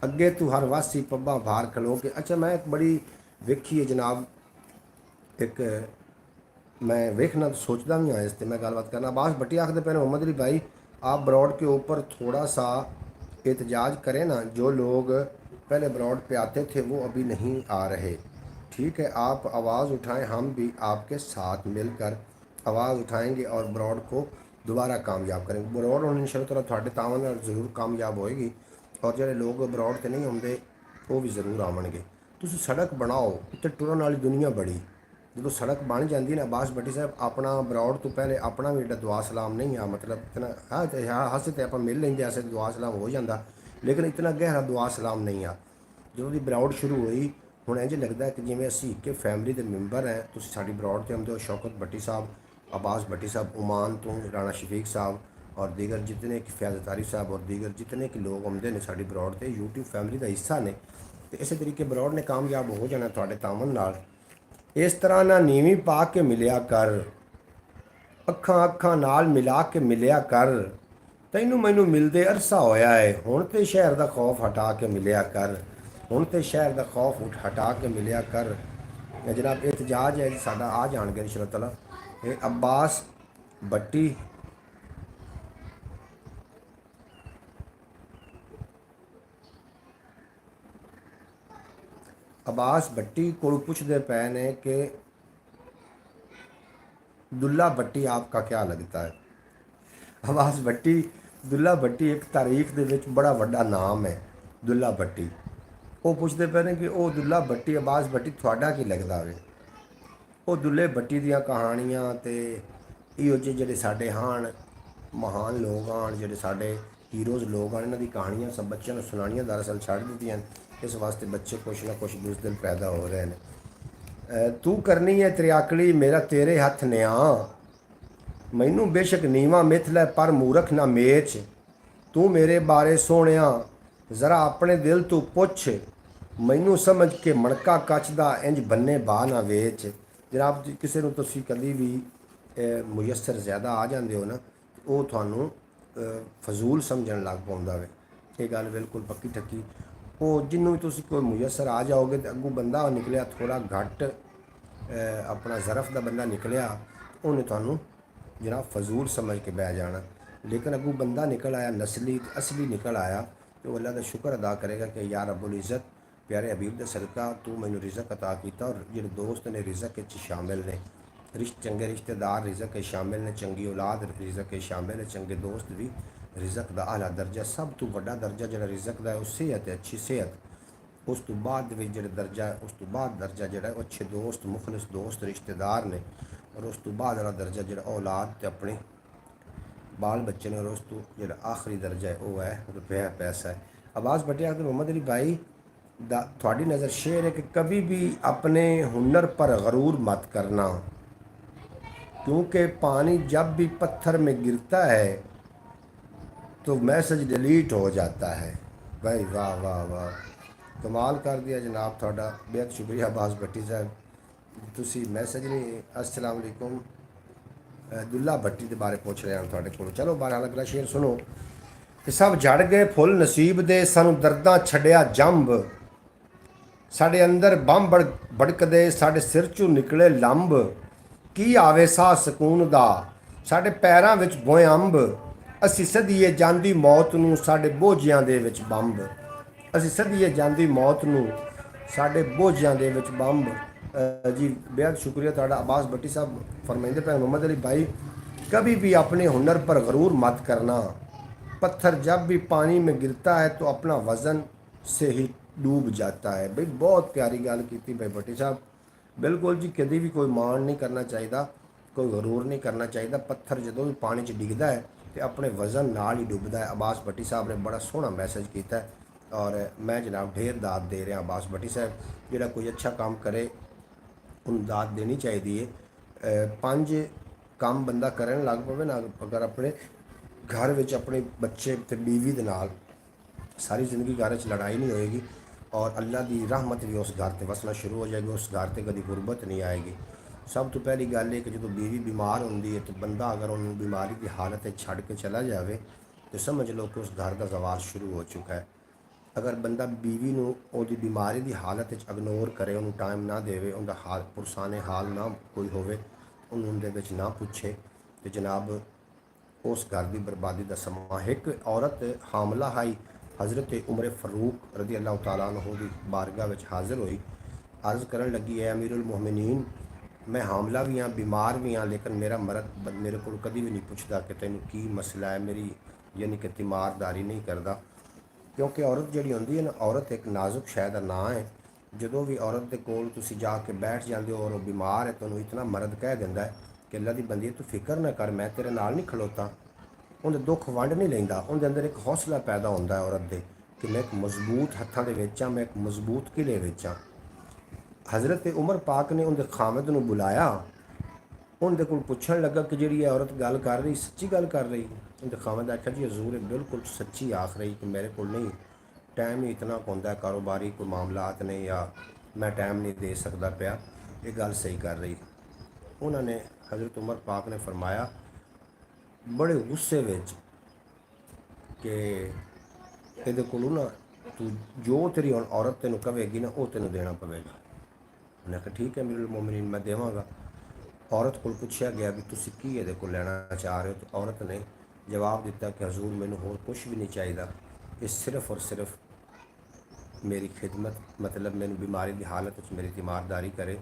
अगे तू हर वासी पब्बां बाहर खलो के। अच्छा मैं एक बड़ी वेखी है जनाब, एक मैं वेखना तो सोचता भी हाँ इस पर मैं गलबात करना। अब्बास भट्टी आखते पे मोहम्मद अली भाई आप ब्रॉड के ऊपर थोड़ा सा एहतजाज करें ना, जो लोग पहले ब्रॉड पे आते थे वो अभी नहीं आ रहे, ठीक है आप आवाज़ उठाएं, हम भी आपके साथ मिलकर आवाज़ उठाएंगे और ब्रॉड को दोबारा कामयाब करेंगे। ब्रॉड हम इंशाअल्लाह तुहाडे तावन नाल जरूर कामयाब होएगी और जो लोग ब्रॉड ते नहीं आउंदे वो भी जरूर आउणगे। तुसीं सड़क बनाओ, इत्थे टुरन वाली दुनिया बड़ी, जो सड़क बन जाती ना अब्बास भट्टी साहब अपना ब्रॉड तो पहले अपना भी एडा दुआ सलाम नहीं आ, मतलब इतना हाँ हस तो आप मिल लेंगे ऐसे दुआ सलाम हो जाता, लेकिन इतना गहरा दुआ सलाम नहीं आ। जो दी ब्रॉड शुरू हुई हुण इंज लगता है कि जिवें असीं एक फैमिली के मैंबर हैं। तुसीं साडी ब्रॉड ते आउंदे हो, शौकत भट्टी साहब, अब्बास भट्टी साहब ओमान तो, राणा शफीक साहब और दीगर जितने कि फैज़ अतारी साहब और दीगर जितने कि लोग आउंदे ने साडी ब्रॉड ते यूट्यूब फैमिली का हिस्सा ने। तो इस तरीके ब्रॉड ने कामयाब हो जाना तुहाडे तावन नाल। इस तरह ना नीवी पा के मिलिया कर, अखां अखां नाल मिला के मिलिया कर, तैनू मैनू मिलदे अरसा होया है, हुण ते शहर दा खौफ हटा के मिलिया कर, हुण ते शहर दा खौफ हटा के मिलिया कर। जनाब एहतजाज है साडा आ जाणगे इंशाअल्लाह ताला। ये अब्बास भट्टी अब्बास भट्टी को पुछते पे ने कि दुल्ला भट्टी आपका क्या लगता है। अब्बास भट्टी, दुल्ला भट्टी एक तारीख दे विच बड़ा वड्डा नाम है दुल्ला भट्टी। वो पुछते पे ने कि वो दुल्ला भट्टी अब्बास भट्टी थोड़ा की लगता है। वो दुल्ले भट्टी दियाँ कहानियाँ ते इहो जे जेडे साडे हान महान लोग आन, जेडे साडे हीरोज़ लोग आन, इन्हां दी कहानियाँ सब बच्चों ने सुनानियां दरअसल छड़ दित्तियां। इस वास्ते बच्चे कुछ ना कुछ बुज़दिल पैदा हो रहे हैं। तू करनी है त्रियाकली मेरा तेरे हथ न्या, मैनू बेशक नीवा मिथ लै पर मूरख ना मेच, तू मेरे बारे सोहणिया जरा अपने दिल तू पुछ, मैनू समझ के मणका कच दा इंज बन्ने बा ना वेच। जनाब किसी को तुसीं कभी भी मुयसर ज़्यादा आ जाते हो ना, वो थानू ਫਜ਼ੂਲ ਸਮਝਣ ਲੱਗ ਪਾਉਂਦਾ ਵੇ। ਇਹ ਗੱਲ ਬਿਲਕੁਲ ਪੱਕੀ ਠੱਕੀ। ਉਹ ਜਿਹਨੂੰ ਵੀ ਤੁਸੀਂ ਕੋਈ ਮੁਯਸਰ ਆ ਜਾਓਗੇ ਤੇ ਅੱਗੋਂ ਬੰਦਾ ਨਿਕਲਿਆ ਥੋੜਾ ਘੱਟ ਆਪਣਾ ਜ਼ਰਫ ਦਾ ਬੰਦਾ ਨਿਕਲਿਆ, ਉਹਨੇ ਤੁਹਾਨੂੰ ਜਨਾਬ ਫਜ਼ੂਲ ਸਮਝ ਕੇ ਬਹਿ ਜਾਣਾ। ਲੇਕਿਨ ਅੱਗੋਂ ਬੰਦਾ ਨਿਕਲ ਆਇਆ ਨਸਲੀ ਅਸਲੀ ਨਿਕਲ ਆਇਆ ਤੇ ਉਹ ਅੱਲਾ ਦਾ ਸ਼ੁਕਰ ਅਦਾ ਕਰੇਗਾ ਕਿ ਯਾ ਰੱਬੁਲ ਇੱਜ਼ਤ प्यारे हबीब का सदका तू मैनू रिजक अता किया। और जो दोस्त ने रिजक शामिल ने, चंगे रिश्तेदार रिजक शामिल ने, चंगी औलाद रिजक शामिल है, चंगे दोस्त भी रिजक का आला दर्जा। सब तो बड़ा दर्जा जो रिजक का है वो सेहत है, अच्छी सेहत। उस तो बाद जो दर्जा है, उस तो बाद दर्जा जो है अच्छे दोस्त, मुखलिस दोस्त रिश्तेदार ने। और उस तो बाद वाला दर्जा जो औलाद ते अपने बाल बच्चे ने। और उस तो जो आखिरी दर्जा है वो है रुपया पैसा है। अब्बास भट्टिया मोहम्मद अली भाई थोड़ी नज़र शेर है कि कभी भी अपने हुनर पर गरूर मत करना, क्योंकि पानी जब भी पत्थर में गिरता है तो मैसेज डिलीट हो जाता है। भाई वाह वाह वाह, कमाल कर दिया जनाब थोड़ा, बेहद शुक्रिया अब्बास भट्टी साहब। तुसी मैसेज नहीं अस्सलाम वालेकुम दुल्ला भट्टी के बारे पूछ रहे हैं थोड़े को। चलो बारह अगला शेर सुनो कि सब झड़ गए फुल नसीब दे, सानू दर्दां छड़िया जंब। साढ़े अंदर बंब भड़कदे, साढ़े सिर चों निकले लंब। की आवे सा सकून दा, साढ़े पैरां विच बोए अंब। असी सदीए जांदी मौत नूं, साढ़े बोझियां दे विच बंब। असी सदीए जांदी मौत नूं, साढ़े बोझियां दे विच बंब। जी बेहद शुक्रिया तुहाडा अब्बास भट्टी साहब। फरमाइंदे पे मोहम्मद अली भाई कभी भी अपने हुनर पर गरूर मत करना। पत्थर जब भी पानी में गिरता है तो अपना वज़न से ही डूब जाता है। भाई बहुत प्यारी गल की भाई भट्टी साहब। बिल्कुल जी, कभी भी कोई मान नहीं करना चाहिए, कोई गरूर नहीं करना चाहिए। पत्थर जो भी पानी च डिगदा है तो अपने वज़न नाल ही डुबदा है। अब्बास भट्टी साहब ने बड़ा सोहना मैसेज किया है और मैं जनाब ढेर दाद दे रहा अब्बास भट्टी साहब। जोड़ा कोई अच्छा काम करे उन्हें दाद देनी चाहिए। 5 काम बंदा करन लग पवे ना, अगर अपने घर में अपने बच्चे ते बीवी दे नाल सारी जिंदगी घर च लड़ाई नहीं होएगी और अल्लाह की रहमत भी उस घर से वसना शुरू हो जाएगी। उस घर से कभी गुरबत नहीं आएगी। सब तो पहली गल है कि जो बीवी बीमार होंगी है तो बंदा अगर उन्होंने बीमारी की हालत छड़ के चला जाए तो समझ लो कि उस घर का जवाल शुरू हो चुका है। अगर बंदा बीवी को बीमारी की हालत इग्नोर करे, उन्होंने टाइम ना देवे, उनका हाल पुरसाने हाल ना कोई होवे, उन्होंने ना पूछे तो जनाब उस घर की बर्बादी का समा। एक औरत हामला हाई हज़रत उमर फ़ारूक रज़ी अल्लाह तआला अन्हु की बारगाह में हाज़िर हुई। अर्ज़ करन लगी है अमीरुल मोमिनीन, मैं हामला भी हाँ, बीमार भी हाँ, लेकिन मेरा मर्द मेरे को कभी भी नहीं पूछता कि तेन की मसला है, मेरी यानी कि तीमारदारी नहीं करता। क्योंकि औरत जी होंगी है ना, औरत एक नाजुक शय का नाम है। जो भी औरत के कोल तुसी जाके बैठ जाते हो और वो बीमार है तो उन्होंने इतना मर्द कह देंदा है कि अल्लाह की बंदी तू फिक्र ना कर, मैं तेरे नाल नहीं खलोता। उन्हें दुख वंड नहीं लेंदा, उनके अंदर एक हौसला पैदा होता है औरत के कि मैं एक मजबूत हत्थों के विच मैं एक मजबूत किले विच हाँ। हज़रत उमर पाक ने उनके खामद को बुलाया, उनके को पुछन लगा कि जी औरत गल कर रही सच्ची गल कर रही। उनके खामद आख्या जी हजूर बिल्कुल सच्ची आख रही कि मेरे को नहीं टाइम ही इतना होंदा, कारोबारी कोई मामलात ने या मैं टाइम नहीं दे सकता पाया, ये गल सही कर रही। उन्होंने हज़रत उमर पाक ने फरमाया बड़े गुस्से विच कि ये को ना तू जो तेरी औरत तेन कहेगी ना वो तेन देना पवेगा। उन्हें कहा ठीक है अमीरुल मोमिनीन मैं देवांगा। औरत को पूछा गया भी तुसी की ये को लेना चाह रहे हो, तो औरत ने जवाब दिता कि हजूर मैनू होर कुछ भी नहीं चाहिए, ये सिर्फ और सिर्फ मेरी खिदमत, मतलब मैनू बीमारी की हालत मेरी तीमारदारी करे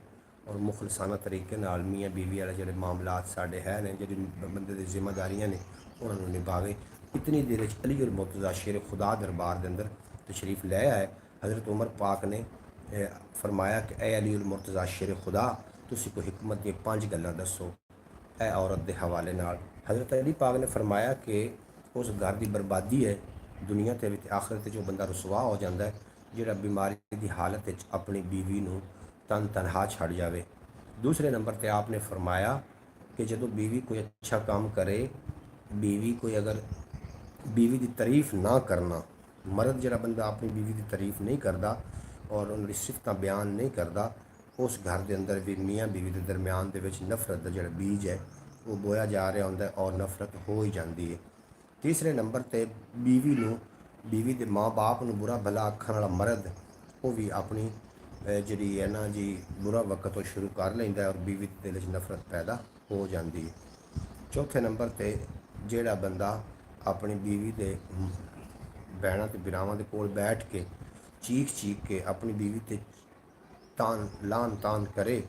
और मुखलसाना तरीके नाल मियाँ बीवी वाले जो मामलात साढ़े है ने, जी बंदे की जिम्मेदारियाँ ने उन्होंने निभावे। इतनी देर अली उल मुर्तज़ा शेर खुदा दरबार के अंदर तशरीफ़ ले आए। हज़रत उमर पाक ने फरमाया कि ए अली उल मुर्तज़ा शेर खुदा तुसी कोई हिकमत दी 5 गल्लां दसो ए औरत के हवाले नाल। हज़रत अली पाक ने फरमाया कि उस घर की बर्बादी है दुनिया ते आखिरत जो बंदा रुसवा हो जाता है जिहड़ा बीमारी की हालत अपनी बीवी को तन तनहा छड़ जाए। दूसरे नंबर पर आपने फरमाया कि जो बीवी कोई अच्छा काम करे, बीवी कोई अगर बीवी की तारीफ़ ना करना, मर्द जरा बंदा अपनी बीवी की तारीफ़ नहीं करता और उनकी सिफत बयान नहीं करता, उस घर के अंदर भी मियाँ बीवी के दरम्यान के नफरत का जो बीज है वो बोया जा रहा होंदा और नफरत हो ही जाती है। तीसरे नंबर ते बीवी नूं, बीवी के माँ बाप नूं बुरा भला आखण वाला मर्द वो भी अपनी जिहड़ी है ना जी बुरा वक्त तो शुरू कर लैंदा है और बीवी के दिल च नफरत पैदा हो जाती है। चौथे नंबर ते जिहड़ा बंदा अपनी बीवी के भैणां ते बिरावां दे कोल बैठ के चीख चीख के अपनी बीवी ते तान लान तान करे,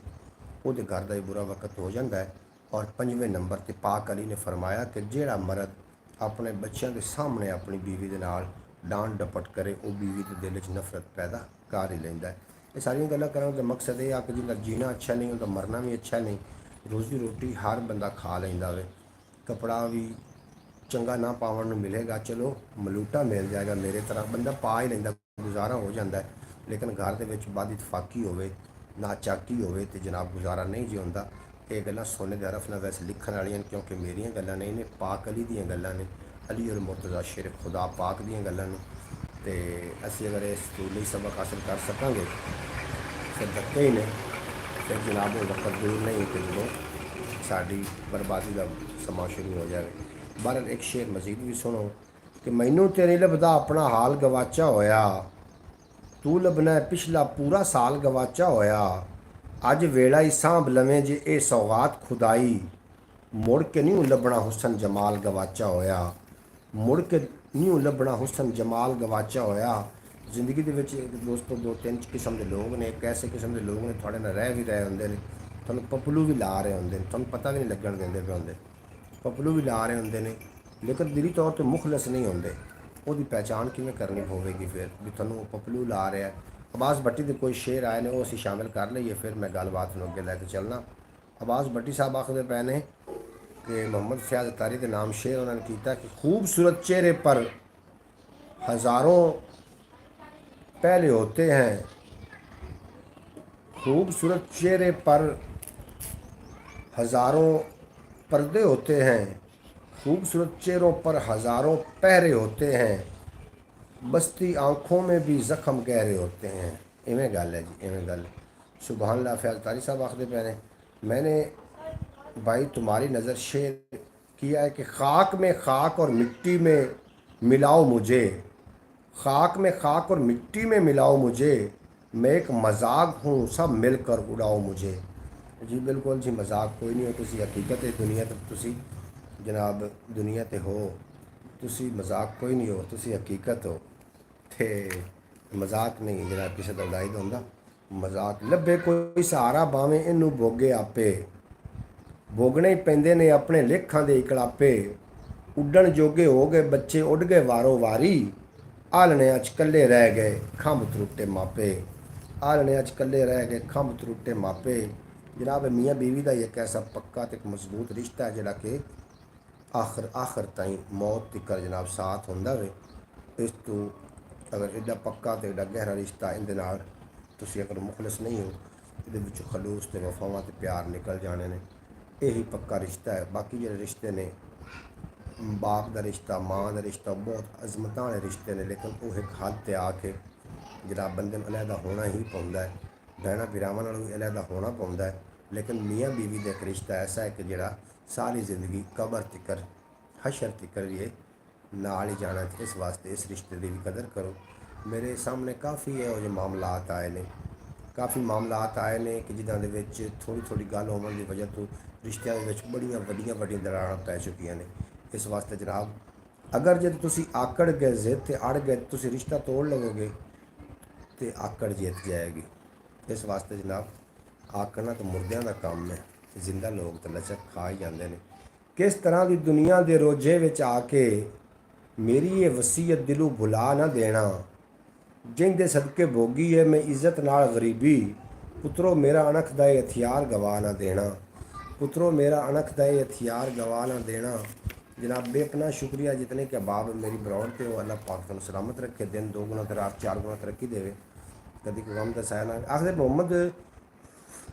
ਉਹਦੇ घर का ही बुरा वक्त हो जाता है। और पंजवें नंबर ते पाक अली ने फरमाया कि जिहड़ा मर्द अपने बच्चों के सामने अपनी बीवी के नाल डांट डपट करे वो बीवी के दिल च नफरत पैदा कर ही लैंदा है। ये सारियां गल्लां करन दा मकसद ये आ कि जिंदा जीना अच्छा नहीं उनका मरना भी अच्छा नहीं। रोज़ी रोटी हर बंदा खा लैंदा वे, कपड़ा भी चंगा ना पावन नूं मिलेगा, चलो मलूटा मिल जाएगा मेरे तरह बंदा पा ही लैंदा, गुजारा हो जाता है। लेकिन घर दे विच बद इतफाकी होवे, नाचाकी होवे ते जनाब गुजारा नहीं जी होंदा। ये गल्लां सोने दे हरफ नाल वैसे लिखण वालियां ने, क्योंकि मेरियां गल्लां नहीं ने, पाक अली दीयां गल्लां ने, अली और मुर्तज़ा शेर खुदा पाक दीयां गल्लां ने। ते असीं अगर इस तूली सबक हासिल कर सकांगे फिर धक्के ही ने, फिर जनाब वो वक्त दूर नहीं कि जो साड़ी बर्बादी का समा शुरू हो जाए। बहरहाल एक शेर मजीद भी सुनो कि मैनू ते नहीं लभदा अपना हाल गवाचा होया, तू लभना है पिछला पूरा साल गवाचा होया, अज वेला ही सांभ लवें जे ए सौगात खुदाई, मुड़ के नहीं लभना हुसन जमाल गवाचा होया, मुड़ के नहीं लभना हुसन जमाल गवाचा होया। जिंदगी दे विच दोस्तों दो तीन किस्म के लोग ने। एक ऐसे किस्म के लोग ने थोड़े नाल रह भी रहे होंदे ने, तुहानूं पपलू भी ला रहे होंदे ने, तुहानूं पता भी नहीं लगन देंदे पे होंदे, पपलू भी ला रहे होंदे ने, लेकिन दिली तौर पर मुखलस नहीं होंदे। ਉਹਦੀ पहचान किवें करनी होवेगी फिर भी ਤੁਹਾਨੂੰ पपलू ला रहा है। अब्बास भट्टी के कोई शेर आए ने वो असीं शामिल कर लईए, फिर मैं गलबात नूं अगे लैके चलना। अब्बास भट्टी साहब आखदे पए ने कि मोहम्मद फयाज अतारी के नाम शेर उन्होंने किया कि खूबसूरत चेहरे पर हज़ारों पहले होते हैं, खूबसूरत चेहरे पर हज़ारों पर्दे होते हैं, खूबसूरत चेहरों पर हज़ारों पहरे होते हैं, बस्ती आँखों में भी ज़ख्म गहरे होते हैं। इवें गल है जी, इवें गल। सुबहान अल्लाह। फयाज तारी साहब आखदे पे ने मैंने भाई तुम्हारी नज़र शेर किया है कि खाक में खाक और मिट्टी में मिलाओ मुझे, खाक में खाक और मिट्टी में मिलाओ मुझे, मैं एक मजाक हूँ सब मिलकर उड़ाओ मुझे। जी बिल्कुल जी, मजाक कोई नहीं हो, तुसी हकीकत है दुनिया ते तुसी जनाब दुनिया ते हो, तुसी मजाक कोई नहीं हो, तुसी हकीकत हो। ते मजाक नहीं जनाब किसी का उड़ाई होंदा, मजाक लभे कोई सहारा भावें इनू भोगे आपे, भोगने ही पैंदे ने अपने लेखां दे इकलापे, उड्डण जोगे हो गए बच्चे उड़ गए वारो वारी, आलने अच कल्ले रह गए खंभ त्रुट्टे मापे, आलने अच कल्ले रह गए खंभ त्रुट्टे मापे। जनाब मियाँ बीवी का एक ऐसा पक्का तो एक मजबूत रिश्ता है जोड़ा कि आखिर आखिर ताईं मौत तिकर जनाब साथ होंदा वे। इस तो अगर एडा पक्का तो एडा गहरा रिश्ता इंदे नाल तुसी अगर मुखलिस नहीं हो, ये विचों खलूस ते वफावां ते प्यार निकल जाने ने। यही पक्का रिश्ता है। बाकी जो रिश्ते ने बाप का रिश्ता माँ का रिश्ता बहुत अजमत वाले रिश्ते ने, लेकिन वो एक हद ते आके जनाब बंदे नूं अलहदा होना ही पौंदा है, भैणां भरावां नालों भी अलहदा होना पौंदा है। लेकिन मियाँ बीवी का एक रिश्ता ऐसा है कि जिहड़ा सारी जिंदगी कबर तिकर हशर तिकर भी ये नाल ही जाना। इस वास्ते इस रिश्ते की भी कदर करो। मेरे सामने काफ़ी इहो ਜਿਹੇ मामलात आए ने, काफ़ी मामलात आए ने कि जिन्हां दे विच थोड़ी थोड़ी गल होने की वजह तो रिश्तिਆਂ ਦੇ ਵਿੱਚ बड़ियां वड्डियां वड्डियां दरारां पै चुकियां ने। इस वास्ते जनाब अगर जब तुसी आकड़ गए जिद ते अड़ गए तुसी रिश्ता तोड़ लवोगे तो आकड़ जीत जाएगी। इस वास्ते जनाब आकड़ना तो मुर्दियां का काम है, जिंदा लोग तो लचक खा ही जाते हैं। किस तरह की दुनिया के रोजे विच आके मेरी ये वसीयत दिलों भुला ना देना, जिंदे सदके भोगी है मैं इज्जत नाल गरीबी, पुत्रो मेरा अणख दा हथियार गवा ना देना, पुत्रो मेरा अणख दा हथियार गवा ना देना। जनाब बेपना शुक्रिया जितने के बाब मेरी बरौड़ पे हो, अल्लाह पाक तुहानूं सलामत रखे, दिन दो गुना तो रात चार गुना तरक्की देवे, कभी कोई गम दसाया ना। आखिर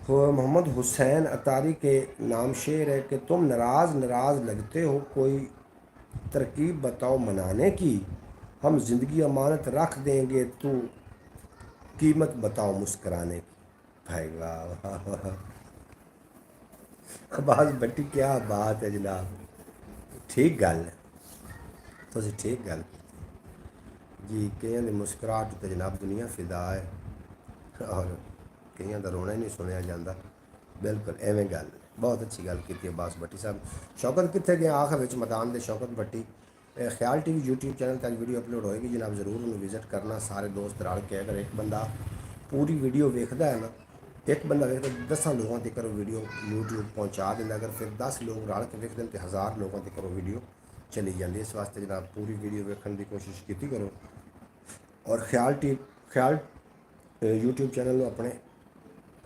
मोहम्मद हुसैन अतारी के नाम शेर है कि तुम नाराज़ नाराज़ लगते हो, कोई तरकीब बताओ मनाने की, हम जिंदगी अमानत रख देंगे, तो कीमत बताओ मुस्कराने की। भाई वाह वाह वाह, अब्बास भट्टी क्या बात है जनाब, ठीक गल है। ਤੁਸੀਂ ਠੀਕ ਗੱਲ ਕੀਤੀ ਜੀ। ਕਈਆਂ ਦੀ ਮੁਸਕਰਾਹਟ ਤੇ ਜਨਾਬ ਦੁਨੀਆ ਫਿਦਾ ਹੈ, ਔਰ ਕਈਆਂ ਦਾ ਰੋਣਾ ਹੀ ਨਹੀਂ ਸੁਣਿਆ ਜਾਂਦਾ। ਬਿਲਕੁਲ ਐਵੇਂ ਗੱਲ ਹੈ। ਬਹੁਤ ਅੱਛੀ ਗੱਲ ਕੀਤੀ ਅब्बास भट्टी ਸਾਹਿਬ। ਸ਼ੌਕਤ ਕਿੱਥੇ ਗਏ? ਆਖਰ ਵਿੱਚ ਮੈਦਾਨ ਦੇ ਸ਼ੌਕਤ भट्टी। ਖਿਆਲ ਟੀਵੀ YouTube ਚੈਨਲ 'ਤੇ ਅੱਜ ਵੀਡੀਓ ਅਪਲੋਡ ਹੋਏਗੀ ਜਨਾਬ, ਜ਼ਰੂਰ ਉਹਨੂੰ ਵਿਜ਼ਿਟ ਕਰਨਾ। ਸਾਰੇ ਦੋਸਤ ਰਲ ਕੇ ਅਗਰ ਇੱਕ ਬੰਦਾ ਪੂਰੀ ਵੀਡੀਓ ਵੇਖਦਾ ਹੈ ਨਾ, ਇੱਕ ਬੰਦਾ ਵੇਖਦਾ 10 ਲੋਕਾਂ ਤੱਕ ਉਹ ਵੀਡੀਓ YouTube ਪਹੁੰਚਾ ਦਿੰਦਾ। ਅਗਰ ਫਿਰ 10 ਲੋਕ ਰਲ ਕੇ ਵੇਖਦੇ ਤੇ 1000 ਲੋਕਾਂ ਤੱਕ ਉਹ ਵੀਡੀਓ ਚਲੀ ਜਾਂਦੀ। ਇਸ ਵਾਸਤੇ ਜਨਾਬ ਪੂਰੀ ਵੀਡੀਓ ਵੇਖਣ ਦੀ ਕੋਸ਼ਿਸ਼ ਕੀਤੀ ਕਰੋ, ਔਰ ਖਿਆਲ YouTube ਚੈਨਲ ਨੂੰ ਆਪਣੇ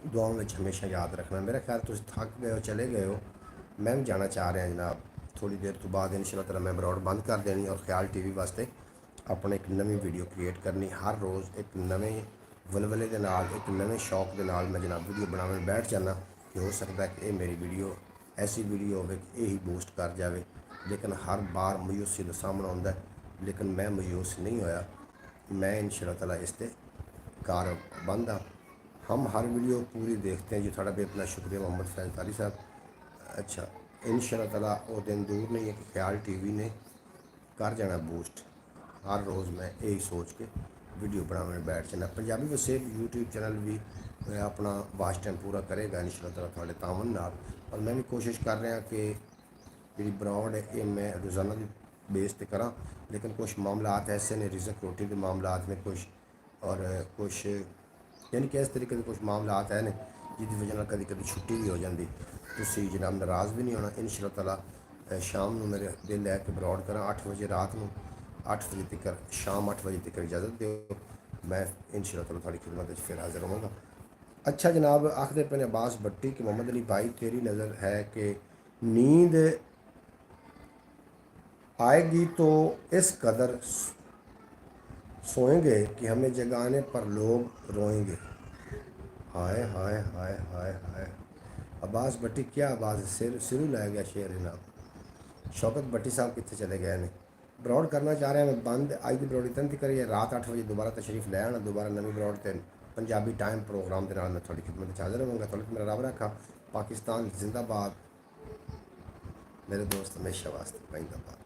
ਦੁਆਵਾਂ ਵਿੱਚ ਹਮੇਸ਼ਾ ਯਾਦ ਰੱਖਣਾ। ਮੇਰਾ ਖਿਆਲ ਤੁਸੀਂ ਥੱਕ ਗਏ ਹੋ, ਚਲੇ ਗਏ ਹੋ, ਮੈਂ ਵੀ ਜਾਣਾ ਚਾਹ ਰਿਹਾ ਜਨਾਬ। ਥੋੜੀ ਦੇਰ ਤੋਂ ਬਾਅਦ ਇਨਸ਼ਾਅੱਲਾ ਤਾਲਾ ਮੈਂ ਬਰੌਡ ਬੰਦ ਕਰ ਦੇਣੀ, ਔਰ ਖਿਆਲ ਟੀਵੀ ਵਾਸਤੇ ਆਪਣੇ ਇੱਕ ਨਵੀਂ ਵੀਡੀਓ ਕ੍ਰੀਏਟ ਕਰਨੀ। ਹਰ ਰੋਜ਼ ਇੱਕ ਨਵੇਂ ਵਲਵਲੇ ਦੇ ਨਾਲ, ਇੱਕ ਨਵੇਂ ਸ਼ੌਕ ਦੇ ਨਾਲ ਮੈਂ ਜਨਾਬ ਵੀਡੀਓ ਬਣਾਉਣ ਬੈਠ ਜਾਣਾ। ਕਿ ਹੋ ਸਕਦਾ ਕਿ ਇਹ ਮੇਰੀ ਵੀਡੀਓ ਐਸੀ ਵੀਡੀਓ ਹੋਵੇ ਕਿ ਇਹੀ ਬੂਸਟ ਕਰ ਜਾਵੇ। ਲੇਕਿਨ ਹਰ ਬਾਰ ਮਾਯੂਸੀ ਦਾ ਸਾਹਮਣਾ ਹੁੰਦਾ ਹੈ, ਲੇਕਿਨ मैं मायूस नहीं होया। मैं इंशाअल्लाह ताला इस ते कारबंद हाँ। हम हर वीडियो पूरी देखते हैं जी। थोड़ा बेहतना शुक्रिया मोहम्मद फैज़ तारी साहब। अच्छा, इंशाअल्लाह ताला वो दिन दूर नहीं है कि ख्याल टीवी ने कर जाना बूस्ट। हर रोज़ मैं यही सोच के वीडियो बनाने बैठ जाना। पंजाबी वसेब यूट्यूब चैनल भी अपना वाच टाइम पूरा करेगा इंशाअल्लाह ताला थोड़े तावन नाल। और मैं भी कोशिश कर रहा कि जी ब्रॉड है ये मैं रोज़ाना की बेस पर करा। लेकिन कुछ मामलात ऐसे ने, रिज़क रोटी के मामलात ने कुछ, और कुछ यानी कि इस तरीके के कुछ मामलात है ने जिसकी वजह नाल कभी कभी छुट्टी भी हो जाती। तुसी जनाब नाराज़ भी नहीं होना। इंशाअल्लाह ताला शाम को मेरे दिल है कि ब्रॉड करा 8 बजे रात को, 8 बजे तक, शाम 8 बजे तक इजाज़त दो। मैं इंशाअल्लाह ताला थोड़ी खिदमत में फिर हाजिर होऊंगा। अच्छा जनाब, आखिर पे अब्बास भट्टी कि मोहम्मद अली भाई तेरी नज़र है कि नींद आएगी तो इस कदर सोएंगे कि हमें जगाने पर लोग रोएंगे। हाय हाय हाय हाय हाय। अब्बास भट्टी क्या आवाज़ है, सिरू लै गया शेर जनाब। शौकत भट्टी साहब कितने चले गए ने? ब्रॉड करना चाह रहे हैं मैं बंद। अज की ब्रॉड इतनी करिए, रात 8 बजे दोबारा तशरीफ लै आना, दोबारा नवी ब्रॉड ते पंजाबी टाइम प्रोग्राम के नाल मैं थोड़ी खिदमत हाजिर होवांगा। थोड़ा मेरा रब रखा। पाकिस्तान जिंदाबाद। मेरे दोस्त हमेशा वास्ते जिंदाबाद।